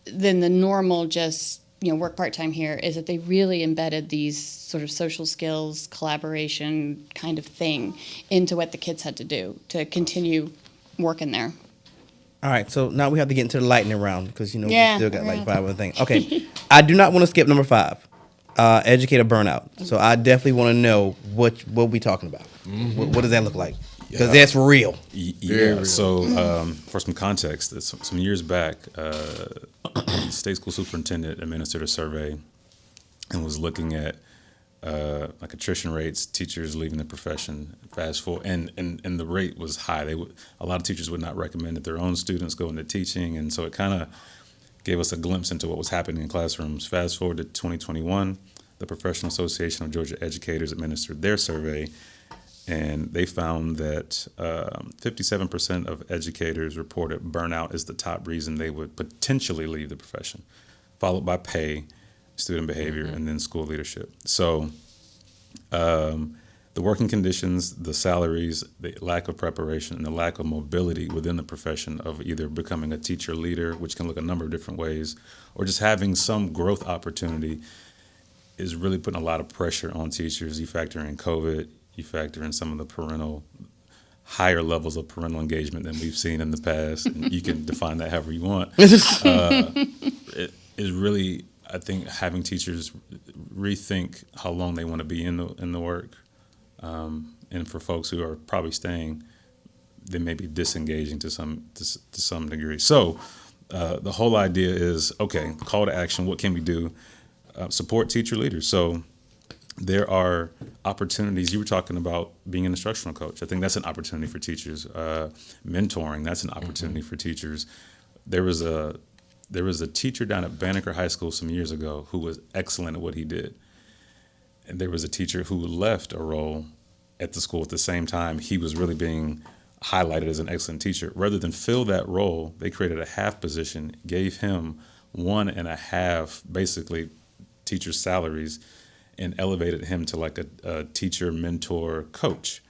Speaker 4: than the normal just work part-time here, is that they really embedded these sort of social skills, collaboration kind of thing into what the kids had to do to continue working there.
Speaker 3: All right, so now we have to get into the lightning round because we still got like 5 other things. Okay, I do not want to skip number 5, educator burnout. So I definitely want to know what we talking about. What does that look like? Because that's real.
Speaker 5: Yeah. So for some context, some years back, the state school superintendent administered a survey and was looking at like attrition rates, teachers leaving the profession. Fast forward, and the rate was high. A lot of teachers would not recommend that their own students go into teaching, and so it kind of gave us a glimpse into what was happening in classrooms. Fast forward to 2021, the Professional Association of Georgia Educators administered their survey, and they found that 57% of educators reported burnout is the top reason they would potentially leave the profession, followed by pay, student behavior, and then school leadership. So the working conditions, the salaries, the lack of preparation, and the lack of mobility within the profession of either becoming a teacher leader, which can look a number of different ways, or just having some growth opportunity is really putting a lot of pressure on teachers. You factor in COVID, you factor in some of the higher levels of parental engagement than we've seen in the past. And you can define that however you want. It is really, I think, having teachers rethink how long they want to be in the work. And for folks who are probably staying, they may be disengaging to some degree. So the whole idea is, okay, call to action. What can we do? Support teacher leaders. So there are opportunities. You were talking about being an instructional coach. I think that's an opportunity for teachers. Mentoring, that's an opportunity for teachers. There was a teacher down at Banneker High School some years ago who was excellent at what he did. And there was a teacher who left a role at the school at the same time he was really being highlighted as an excellent teacher. Rather than fill that role, they created a half position, gave him 1.5 basically teacher salaries, and elevated him to like a teacher, mentor, coach.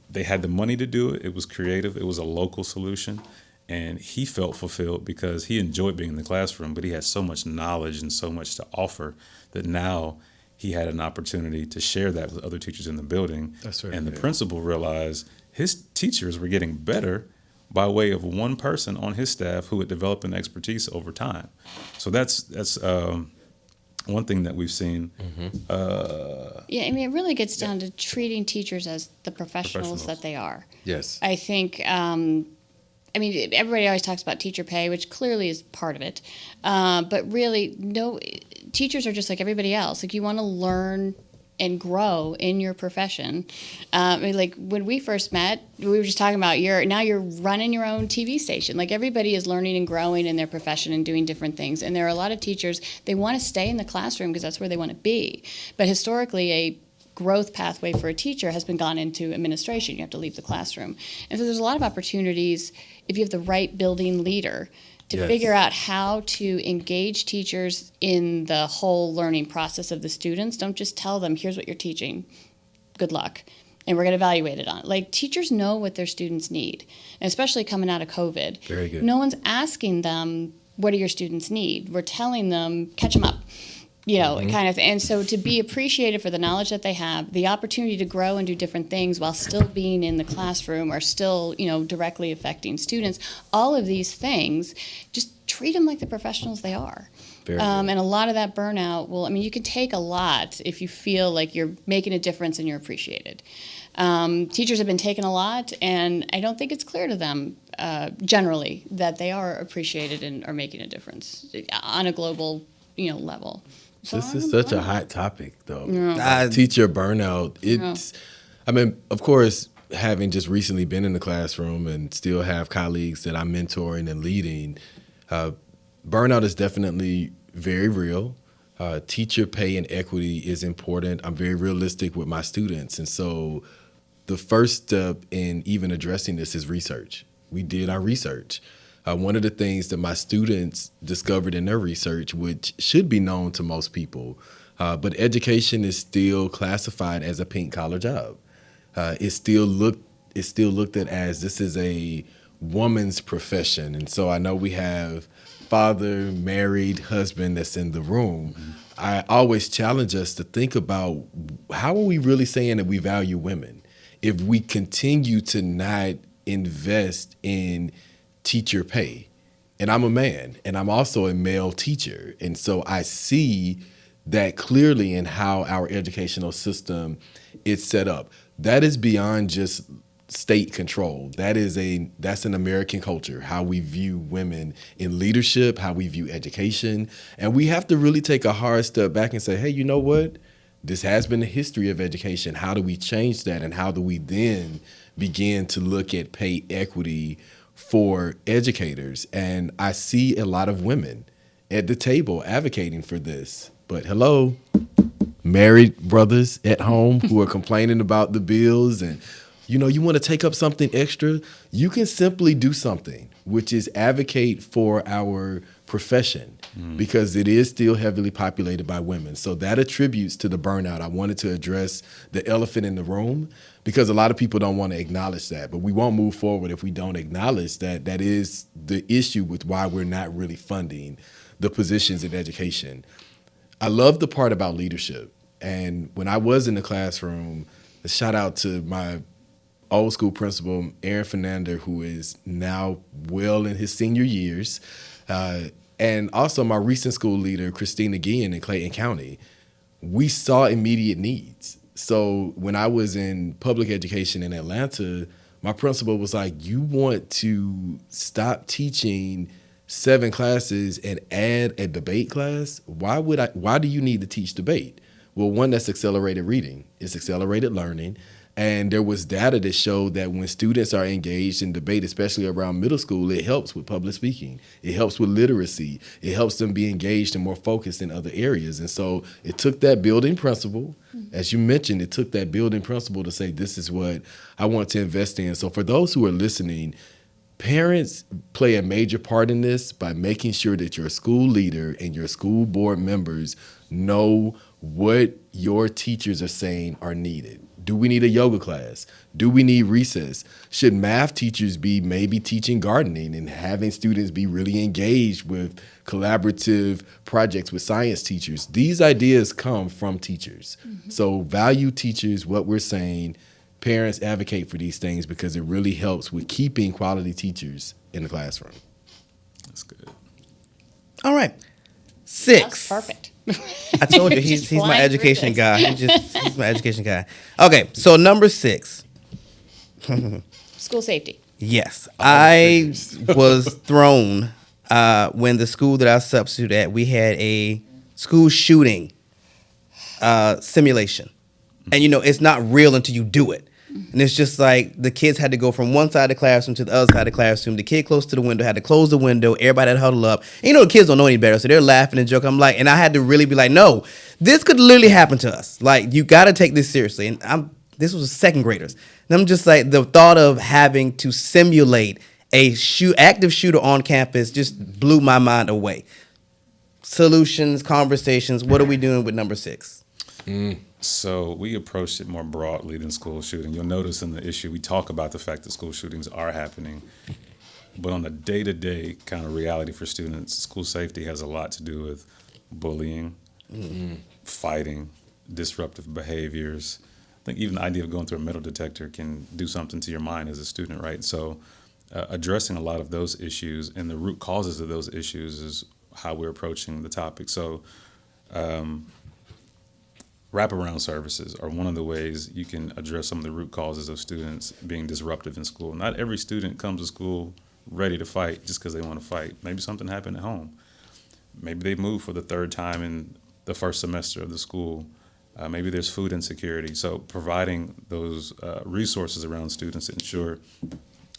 Speaker 5: They had the money to do it. It was creative. It was a local solution. And he felt fulfilled because he enjoyed being in the classroom, but he had so much knowledge and so much to offer that now he had an opportunity to share that with other teachers in the building.
Speaker 2: That's right.
Speaker 5: And the principal realized his teachers were getting better by way of one person on his staff who had developed an expertise over time. So that's one thing that we've seen.
Speaker 4: Yeah, I mean, it really gets down to treating teachers as the professionals that they are.
Speaker 2: Yes.
Speaker 4: I think, I mean, everybody always talks about teacher pay, which clearly is part of it. But really, no, teachers are just like everybody else. Like, you want to learn and grow in your profession. I mean, like when we first met, we were just talking about now you're running your own TV station. Like, everybody is learning and growing in their profession and doing different things. And there are a lot of teachers, they want to stay in the classroom because that's where they want to be. But historically, a growth pathway for a teacher has been gone into administration. You have to leave the classroom. And so there's a lot of opportunities if you have the right building leader to
Speaker 2: Yes.
Speaker 4: figure out how to engage teachers in the whole learning process of the students. Don't just tell them, here's what you're teaching, good luck, and we're going to evaluate it on it. Like, teachers know what their students need, and especially coming out of COVID.
Speaker 2: Very good.
Speaker 4: No one's asking them, what do your students need? We're telling them, catch them up. Kind of. And so to be appreciated for the knowledge that they have, the opportunity to grow and do different things while still being in the classroom or still, directly affecting students, all of these things, just treat them like the professionals they are.
Speaker 2: Very good.
Speaker 4: And a lot of that burnout you can take a lot if you feel like you're making a difference and you're appreciated. Teachers have been taking a lot, and I don't think it's clear to them generally that they are appreciated and are making a difference on a global level. So
Speaker 2: This is such a hot topic, though.
Speaker 3: Yeah.
Speaker 2: Teacher burnout. I mean, of course, having just recently been in the classroom and still have colleagues that I'm mentoring and leading, burnout is definitely very real. Teacher pay and equity is important. I'm very realistic with my students. And so the first step in even addressing this is research. We did our research. One of the things that my students discovered in their research, which should be known to most people, but education is still classified as a pink-collar job. It's still looked at as this is a woman's profession. And so I know we have father, married, husband that's in the room. Mm-hmm. I always challenge us to think about, how are we really saying that we value women if we continue to not invest in teacher pay? And I'm a man, and I'm also a male teacher. And so I see that clearly in how our educational system is set up. That is beyond just state control. That's an American culture, how we view women in leadership, how we view education. And we have to really take a hard step back and say, hey, you know what? This has been the history of education. How do we change that? And how do we then begin to look at pay equity for educators? And I see a lot of women at the table advocating for this. But hello, married brothers at home who are complaining about the bills, and you want to take up something extra, you can simply do something, which is advocate for our profession, because it is still heavily populated by women. So that attributes to the burnout. I wanted to address the elephant in the room, because a lot of people don't want to acknowledge that. But we won't move forward if we don't acknowledge that that is the issue with why we're not really funding the positions in education. I love the part about leadership. And when I was in the classroom, a shout out to my old school principal, Aaron Fernandez, who is now well in his senior years, and also my recent school leader, Christina Guillen in Clayton County. We saw immediate needs. So when I was in public education in Atlanta, my principal was like, you want to stop teaching 7 classes and add a debate class? Why do you need to teach debate? Well, one, that's accelerated reading. It's accelerated learning. And there was data that showed that when students are engaged in debate, especially around middle school, it helps with public speaking. It helps with literacy. It helps them be engaged and more focused in other areas. And so it took that building principle. As you mentioned, it took that building principle to say, this is what I want to invest in. So for those who are listening, parents play a major part in this by making sure that your school leader and your school board members know what your teachers are saying are needed. Do we need a yoga class? Do we need recess? Should math teachers be maybe teaching gardening and having students be really engaged with collaborative projects with science teachers? These ideas come from teachers. So value teachers, what we're saying. Parents advocate for these things because it really helps with keeping quality teachers in the classroom.
Speaker 5: That's good.
Speaker 3: All right.
Speaker 4: That's
Speaker 3: 6.
Speaker 4: perfect.
Speaker 3: I told you
Speaker 4: Just
Speaker 3: he's my
Speaker 4: flying through
Speaker 3: education
Speaker 4: this.
Speaker 3: guy. He's my education guy. Okay, so number 6.
Speaker 4: School safety.
Speaker 3: Yes, I was thrown when the school that I substituted at, we had a school shooting simulation. And, it's not real until you do it. And it's just like the kids had to go from one side of the classroom to the other side of the classroom. The kid close to the window had to close the window. Everybody had to huddle up. And, the kids don't know any better, so they're laughing and joking. I'm like, and I had to really be like, no, this could literally happen to us. Like, you got to take this seriously. And this was second graders. And I'm just like, the thought of having to simulate a active shooter on campus just blew my mind away. Solutions, conversations. What are we doing with number 6?
Speaker 5: So we approached it more broadly than school shooting. You'll notice in the issue, we talk about the fact that school shootings are happening. But on a day-to-day kind of reality for students, school safety has a lot to do with bullying, fighting, disruptive behaviors. I think even the idea of going through a metal detector can do something to your mind as a student, right? So addressing a lot of those issues and the root causes of those issues is how we're approaching the topic. So wraparound services are one of the ways you can address some of the root causes of students being disruptive in school. Not every student comes to school ready to fight just because they want to fight. Maybe something happened at home. Maybe they moved for the 3rd time in the first semester of the school. Maybe there's food insecurity. So providing those resources around students to ensure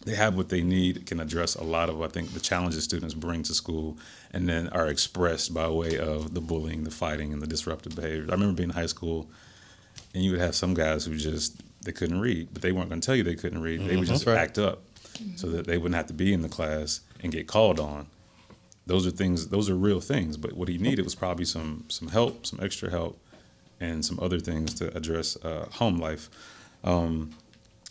Speaker 5: they have what they need can address a lot of, I think, the challenges students bring to school and then are expressed by way of the bullying, the fighting, and the disruptive behaviors. I remember being in high school, and you would have some guys who they couldn't read, but they weren't going to tell you they couldn't read. They would just act up so that they wouldn't have to be in the class and get called on. Those are real things, but what he needed was probably some help, some extra help, and some other things to address home life.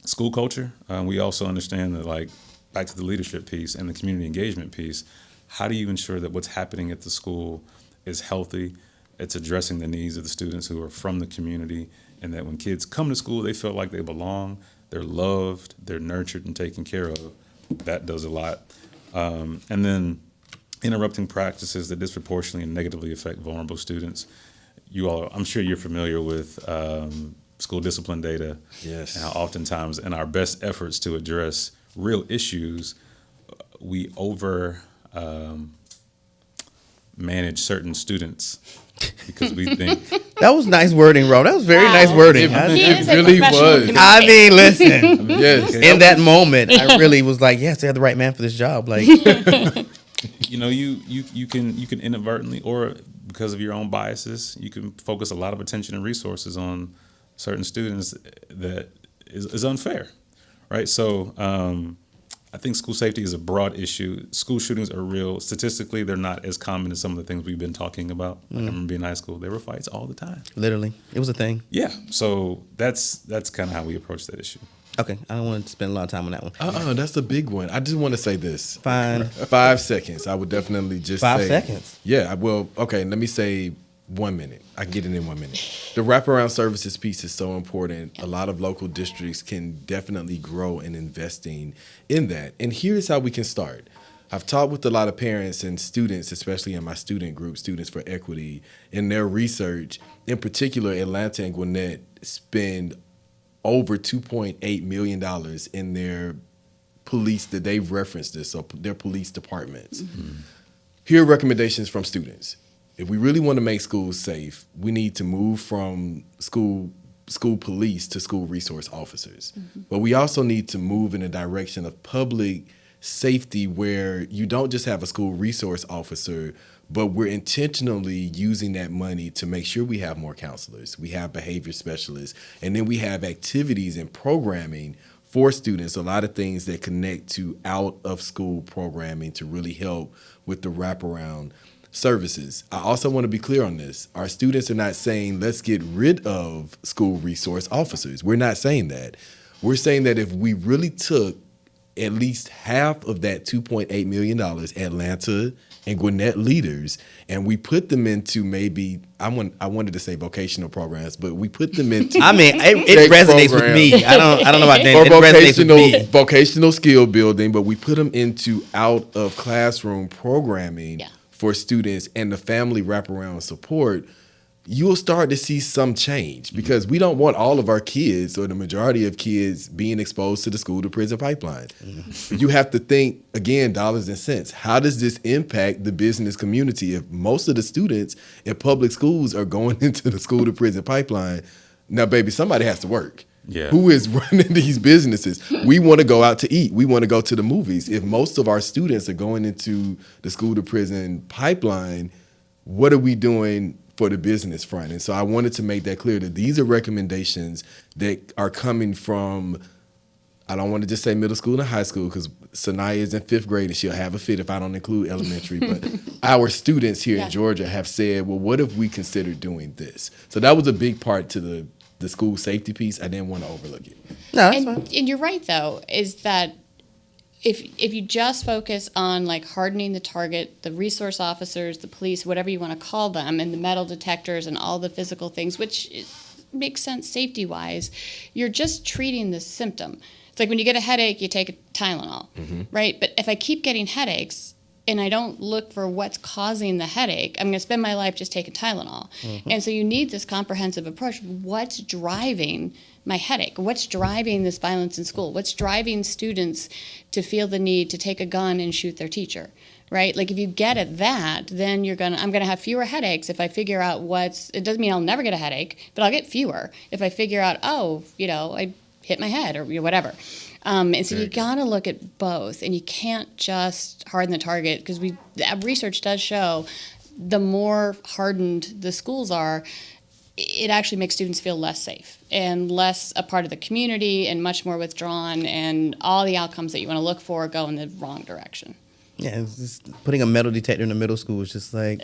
Speaker 5: School culture, we also understand that, like, back to the leadership piece and the community engagement piece, how do you ensure that what's happening at the school is healthy, it's addressing the needs of the students who are from the community, and that when kids come to school, they feel like they belong, they're loved, they're nurtured and taken care of. That does a lot. And then interrupting practices that disproportionately and negatively affect vulnerable students. You all, I'm sure you're familiar with school discipline data.
Speaker 2: Yes.
Speaker 5: And how oftentimes in our best efforts to address real issues, we manage certain students because we think.
Speaker 3: That was nice wording, Ro. That was very nice wording.
Speaker 4: He is a
Speaker 2: really
Speaker 4: professional
Speaker 2: was.
Speaker 3: I mean, listen.
Speaker 2: Yes.
Speaker 3: In that moment, I really was like, yes, they have the right man for this job. Like,
Speaker 5: you can inadvertently, or because of your own biases, you can focus a lot of attention and resources on certain students that is unfair, right? So I think school safety is a broad issue. School shootings are real. Statistically, they're not as common as some of the things we've been talking about. Like, I remember being in high school, there were fights all the time.
Speaker 3: literally, it was a thing.
Speaker 5: Yeah, so that's kind of how we approach that issue.
Speaker 3: Okay, I don't want to spend a lot of time on that one.
Speaker 2: That's a big one. I just want to say this.
Speaker 3: Fine.
Speaker 2: 5 seconds. I would definitely just
Speaker 3: 5
Speaker 2: say.
Speaker 3: seconds?
Speaker 2: Yeah, well, okay, let me say 1 minute. I can get it in 1 minute. The wraparound services piece is so important. A lot of local districts can definitely grow in investing in that. And here's how we can start. I've talked with a lot of parents and students, especially in my student group, Students for Equity, in their research. In particular, Atlanta and Gwinnett spend over $2.8 million in their police, that they've referenced this, so their police departments. Mm-hmm. Here are recommendations from students. If we really want to make schools safe, we need to move from school police to school resource officers. Mm-hmm. But we also need to move in a direction of public safety where you don't just have a school resource officer, but we're intentionally using that money to make sure we have more counselors, we have behavior specialists, and then we have activities and programming for students, a lot of things that connect to out of school programming to really help with the wraparound services. I also want to be clear on this. Our students are not saying let's get rid of school resource officers. We're not saying that. We're saying that if we really took at least half of that $2.8 million Atlanta and Gwinnett leaders, and we put them into maybe, I wanted to say vocational programs, but we put them into
Speaker 3: I mean, it resonates with me. I don't know about that.
Speaker 2: Or
Speaker 3: It resonates with me.
Speaker 2: vocational skill building, but we put them into out of classroom programming for students and the family wraparound support. You'll start to see some change because we don't want all of our kids or the majority of kids being exposed to the school to prison pipeline. Mm-hmm. You have to think, again, dollars and cents. How does this impact the business community if most of the students in public schools are going into the school to prison pipeline? Now, baby, somebody has to work. Yeah. Who is running these businesses? We want to go out to eat. We want to go to the movies. If most of our students are going into the school to prison pipeline, what are we doing for the business front? And so I wanted to make that clear that these are recommendations that are coming from, I don't want to just say middle school and high school because Sanaya is in 5th grade and she'll have a fit if I don't include elementary, but our students here in Georgia have said, well, what if we considered doing this? So that was a big part to the school safety piece. I didn't want to overlook it.
Speaker 3: No,
Speaker 4: and you're right, though, is that if you just focus on like hardening the target, the resource officers, the police, whatever you want to call them, and the metal detectors and all the physical things, which makes sense safety-wise, you're just treating the symptom. It's like when you get a headache, you take a Tylenol, right? But if I keep getting headaches and I don't look for what's causing the headache, I'm going to spend my life just taking Tylenol. And so you need this comprehensive approach. What's driving my headache? What's driving this violence in school? What's driving students to feel the need to take a gun and shoot their teacher? Right? Like if you get at that, then I'm going to have fewer headaches if I figure out it doesn't mean I'll never get a headache, but I'll get fewer if I figure out, I hit my head or whatever. And so you got to look at both, and you can't just harden the target because research does show the more hardened the schools are, it actually makes students feel less safe and less a part of the community and much more withdrawn, and all the outcomes that you want to look for go in the wrong direction.
Speaker 3: Yeah, it's just putting a metal detector in the middle school is just like,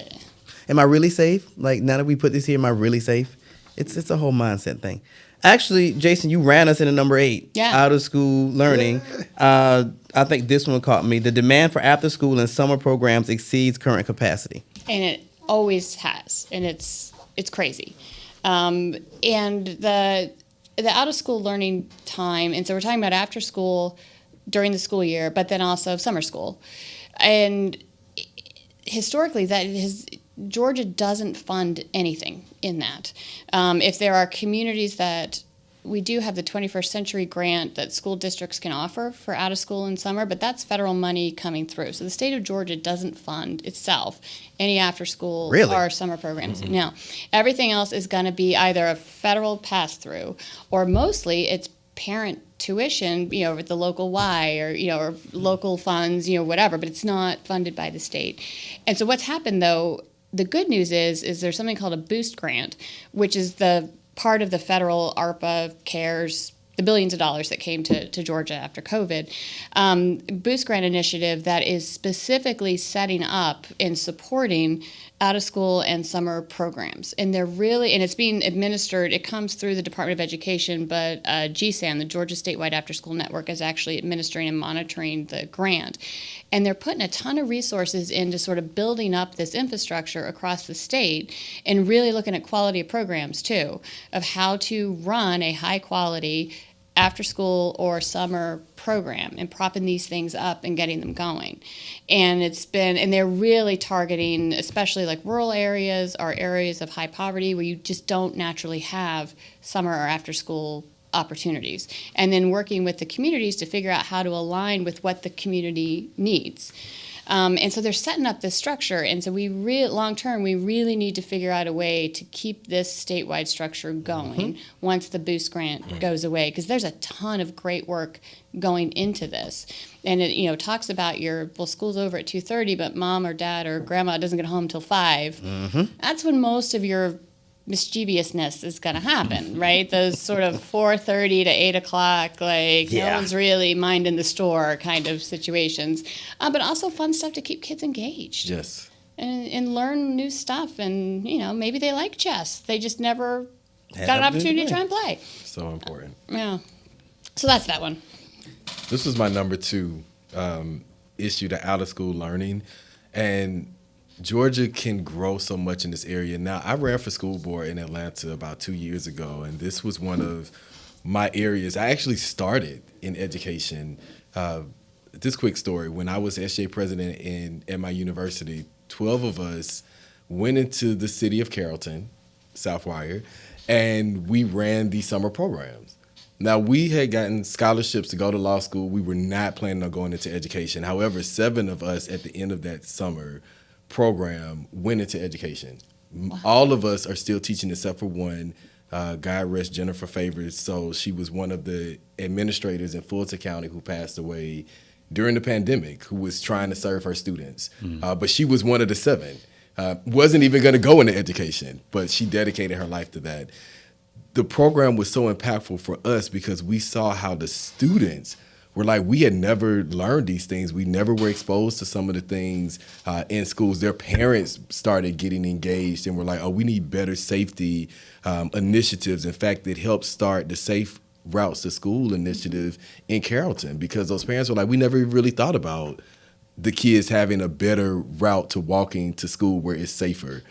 Speaker 3: am I really safe? Like now that we put this here, am I really safe? It's a whole mindset thing. Actually, Jason, you ran us into number 8, out of school learning. I think this one caught me. The demand for after school and summer programs exceeds current capacity. And
Speaker 4: it always has, and it's crazy. And the out of school learning time, and so we're talking about after school during the school year, but then also summer school. And historically, Georgia doesn't fund anything in that. If there are communities that we do have the 21st Century Grant that school districts can offer for out of school in summer, but that's federal money coming through. So the state of Georgia doesn't fund itself any after school or summer programs. No, everything else is going to be either a federal pass through or mostly it's parent tuition, with the local Y or local funds, whatever, but it's not funded by the state. And so what's happened though, the good news is there's something called a Boost Grant, which is the part of the federal ARPA CARES, the billions of dollars that came to Georgia after COVID, Boost Grant initiative that is specifically setting up and supporting out of school and summer programs. And they're really, and it's being administered, it comes through the Department of Education, but GSAN, the Georgia Statewide After School Network, is actually administering and monitoring the grant. And they're putting a ton of resources into sort of building up this infrastructure across the state and really looking at quality of programs too, of how to run a high quality after school or summer program and propping these things up and getting them going. And they're really targeting especially like rural areas or areas of high poverty where you just don't naturally have summer or after school opportunities. And then working with the communities to figure out how to align with what the community needs. And so they're setting up this structure. And so long term, we really need to figure out a way to keep this statewide structure going once the Boost Grant goes away, because there's a ton of great work going into this. And it talks about school's over at 2:30, but mom or dad or grandma doesn't get home till 5. That's when most of your mischievousness is going to happen, right? Those sort of 4:30 to 8 o'clock, no one's really minding the store kind of situations. But also fun stuff to keep kids engaged.
Speaker 2: Yes.
Speaker 4: And learn new stuff. And, maybe they like chess. They just never got an opportunity to try and play.
Speaker 2: So important.
Speaker 4: Yeah. So that's that one.
Speaker 2: This was my number 2 issue, the out-of-school learning. And Georgia can grow so much in this area. Now, I ran for school board in Atlanta about 2 years ago, and this was one of my areas. I actually started in education. This quick story, when I was SJ president at my university, 12 of us went into the city of Carrollton, Southwire, and we ran these summer programs. Now, we had gotten scholarships to go to law school. We were not planning on going into education. However, 7 of us at the end of that summer program went into education. Wow. All of us are still teaching except for one. God rest Jennifer Favors. So she was one of the administrators in Fulton County who passed away during the pandemic, who was trying to serve her students. But she was one of the 7. Wasn't even going to go into education, but she dedicated her life to that. The program was so impactful for us because we saw how the students were like, we had never learned these things. We never were exposed to some of the things in schools. Their parents started getting engaged and were like, oh, we need better safety initiatives. In fact, it helped start the Safe Routes to School initiative in Carrollton because those parents were like, we never really thought about the kids having a better route to walking to school where it's safer.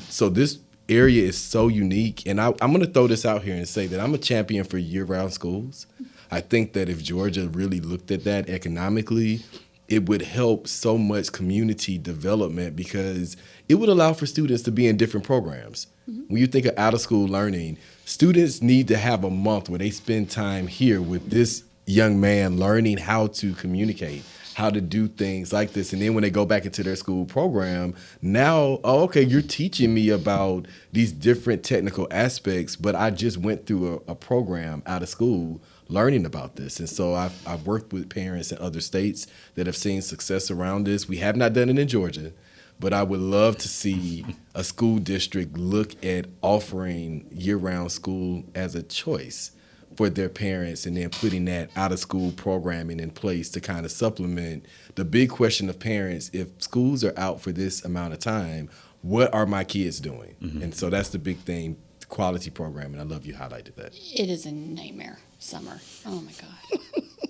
Speaker 2: So this area is so unique. And I'm going to throw this out here and say that I'm a champion for year-round schools. I think that if Georgia really looked at that economically, it would help so much community development because it would allow for students to be in different programs. When you think of out-of-school learning, students need to have a month where they spend time here with this young man learning how to communicate, how to do things like this. And then when they go back into their school program, now, oh, okay, you're teaching me about these different technical aspects, but I just went through a program out of school learning about this. And so I've worked with parents in other states that have seen success around this. We have not done it in Georgia, but I would love to see a school district look at offering year-round school as a choice for their parents and then putting that out-of-school programming in place to kind of supplement the big question of parents. If schools are out for this amount of time, what are my kids doing? And so that's the big thing, quality programming. I love you highlighted that.
Speaker 4: It is a nightmare, summer. Oh, my God.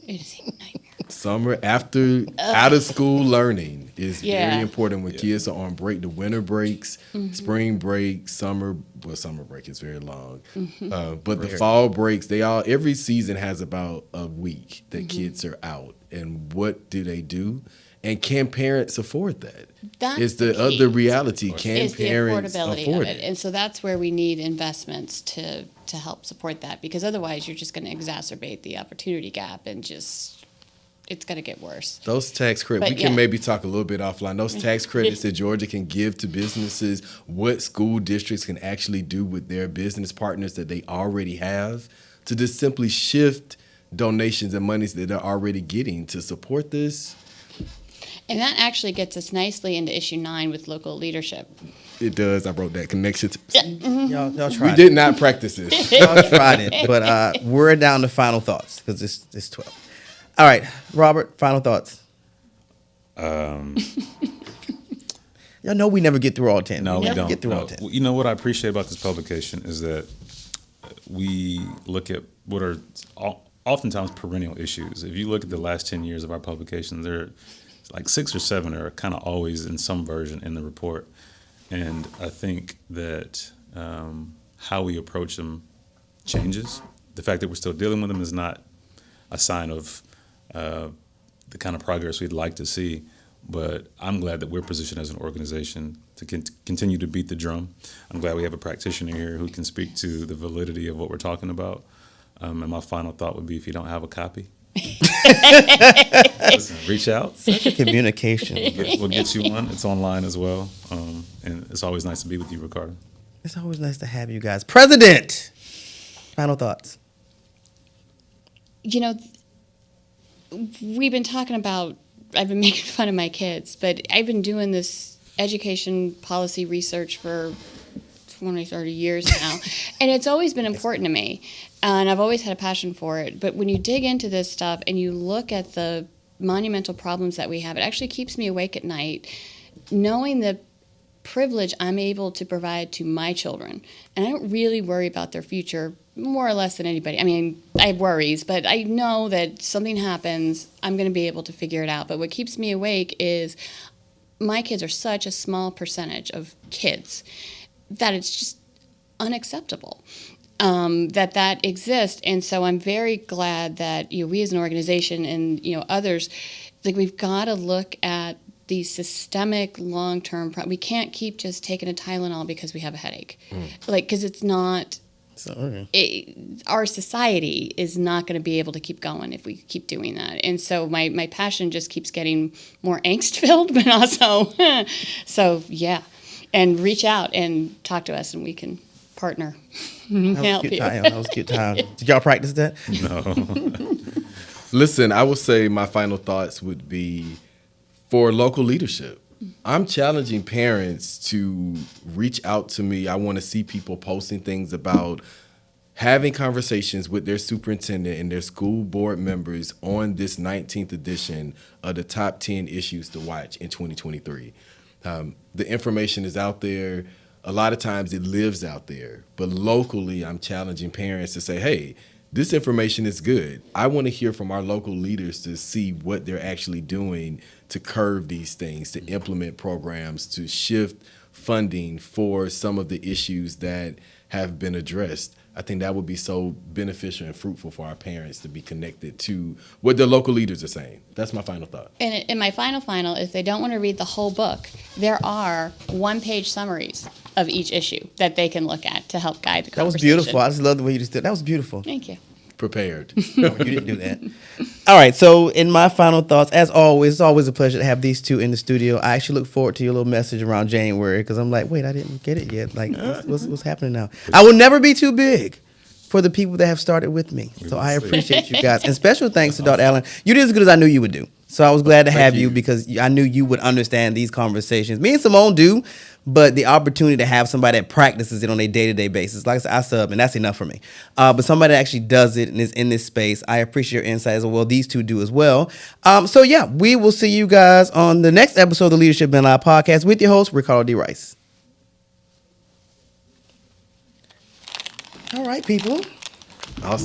Speaker 4: It is a nightmare.
Speaker 2: Summer after out-of-school learning is very important when kids are on break. The winter breaks, spring break, summer break is very long. But the fall breaks, every season has about a week that kids are out. And what do they do? And can parents afford that? That's the other reality. Can parents afford it?
Speaker 4: And so that's where we need investments to help support that, because otherwise you're just going to exacerbate the opportunity gap and it's going to get worse.
Speaker 2: Those tax credits, we can maybe talk a little bit offline. Those tax credits that Georgia can give to businesses, what school districts can actually do with their business partners that they already have to just simply shift donations and monies that they're already getting to support this.
Speaker 3: And that actually gets us nicely into issue 9 with local leadership.
Speaker 2: It does. I wrote that connection.
Speaker 3: Y'all tried
Speaker 2: We did not practice this.
Speaker 3: Y'all tried it, but we're down to final thoughts because it's 12. All right, Robert, final thoughts.
Speaker 5: Y'all
Speaker 3: Y'all know we never get through all 10.
Speaker 5: No, we
Speaker 3: never
Speaker 5: don't.
Speaker 3: get through
Speaker 5: No.
Speaker 3: all 10.
Speaker 5: You know what I appreciate about this publication is that we look at what are oftentimes perennial issues. If you look at the last 10 years of our publications, there are like 6 or 7 are kind of always in some version in the report. And I think that how we approach them changes. The fact that we're still dealing with them is not a sign of the kind of progress we'd like to see. But I'm glad that we're positioned as an organization to continue to beat the drum. I'm glad we have a practitioner here who can speak to the validity of what we're talking about. And my final thought would be, if you don't have a copy, listen, reach out.
Speaker 3: Such a communication.
Speaker 5: We'll get you one. It's online as well. And it's always nice to be with you, Ricardo.
Speaker 3: It's always nice to have you guys. President, final thoughts.
Speaker 4: You know, we've been talking about, I've been making fun of my kids, but I've been doing this education policy research for 20, 30 years now, and it's always been important to me, and I've always had a passion for it. But when you dig into this stuff and you look at the monumental problems that we have, it actually keeps me awake at night, knowing the privilege I'm able to provide to my children. And I don't really worry about their future more or less than anybody. I mean, I have worries, but I know that something happens, I'm going to be able to figure it out. But what keeps me awake is my kids are such a small percentage of kids that it's just unacceptable that exists. And so I'm very glad that we as an organization and others, like, we've got to look at these systemic long-term we can't keep just taking a Tylenol because we have a headache. Because it's not our society is not going to be able to keep going if we keep doing that. And so my passion just keeps getting more angst filled, but also so yeah. And reach out and talk to us, and we can partner.
Speaker 3: That was a cute time. Did y'all practice that?
Speaker 5: No.
Speaker 2: Listen, I would say my final thoughts would be for local leadership. I'm challenging parents to reach out to me. I want to see people posting things about having conversations with their superintendent and their school board members on this 19th edition of the top 10 issues to watch in 2023. The information is out there. A lot of times it lives out there. But locally, I'm challenging parents to say, hey, this information is good. I want to hear from our local leaders to see what they're actually doing to curb these things, to implement programs, to shift funding for some of the issues that have been addressed. I think that would be so beneficial and fruitful for our parents to be connected to what their local leaders are saying. That's my final thought.
Speaker 4: And my final, if they don't want to read the whole book, there are one-page summaries of each issue that they can look at to help guide the
Speaker 3: That was
Speaker 4: conversation.
Speaker 3: beautiful. I just love the way you just did. That was beautiful.
Speaker 4: Thank you.
Speaker 2: Prepared.
Speaker 3: No, you didn't do that. All right. So, in my final thoughts, as always, it's always a pleasure to have these two in the studio. I actually look forward to your little message around January because I'm like, wait, I didn't get it yet. Like, what's happening now? I will never be too big for the people that have started with me. So I appreciate you guys. And special thanks to Dr. Allen. You did as good as I knew you would do. So I was glad to have you because I knew you would understand these conversations. Me and Simone do, but the opportunity to have somebody that practices it on a day-to-day basis, like I said, I sub, and that's enough for me. But somebody that actually does it and is in this space, I appreciate your insight as well. These two do as well. So yeah, we will see you guys on the next episode of the Leadership Been Live podcast with your host, Ricardo D. Rice. All right, people.
Speaker 2: Awesome.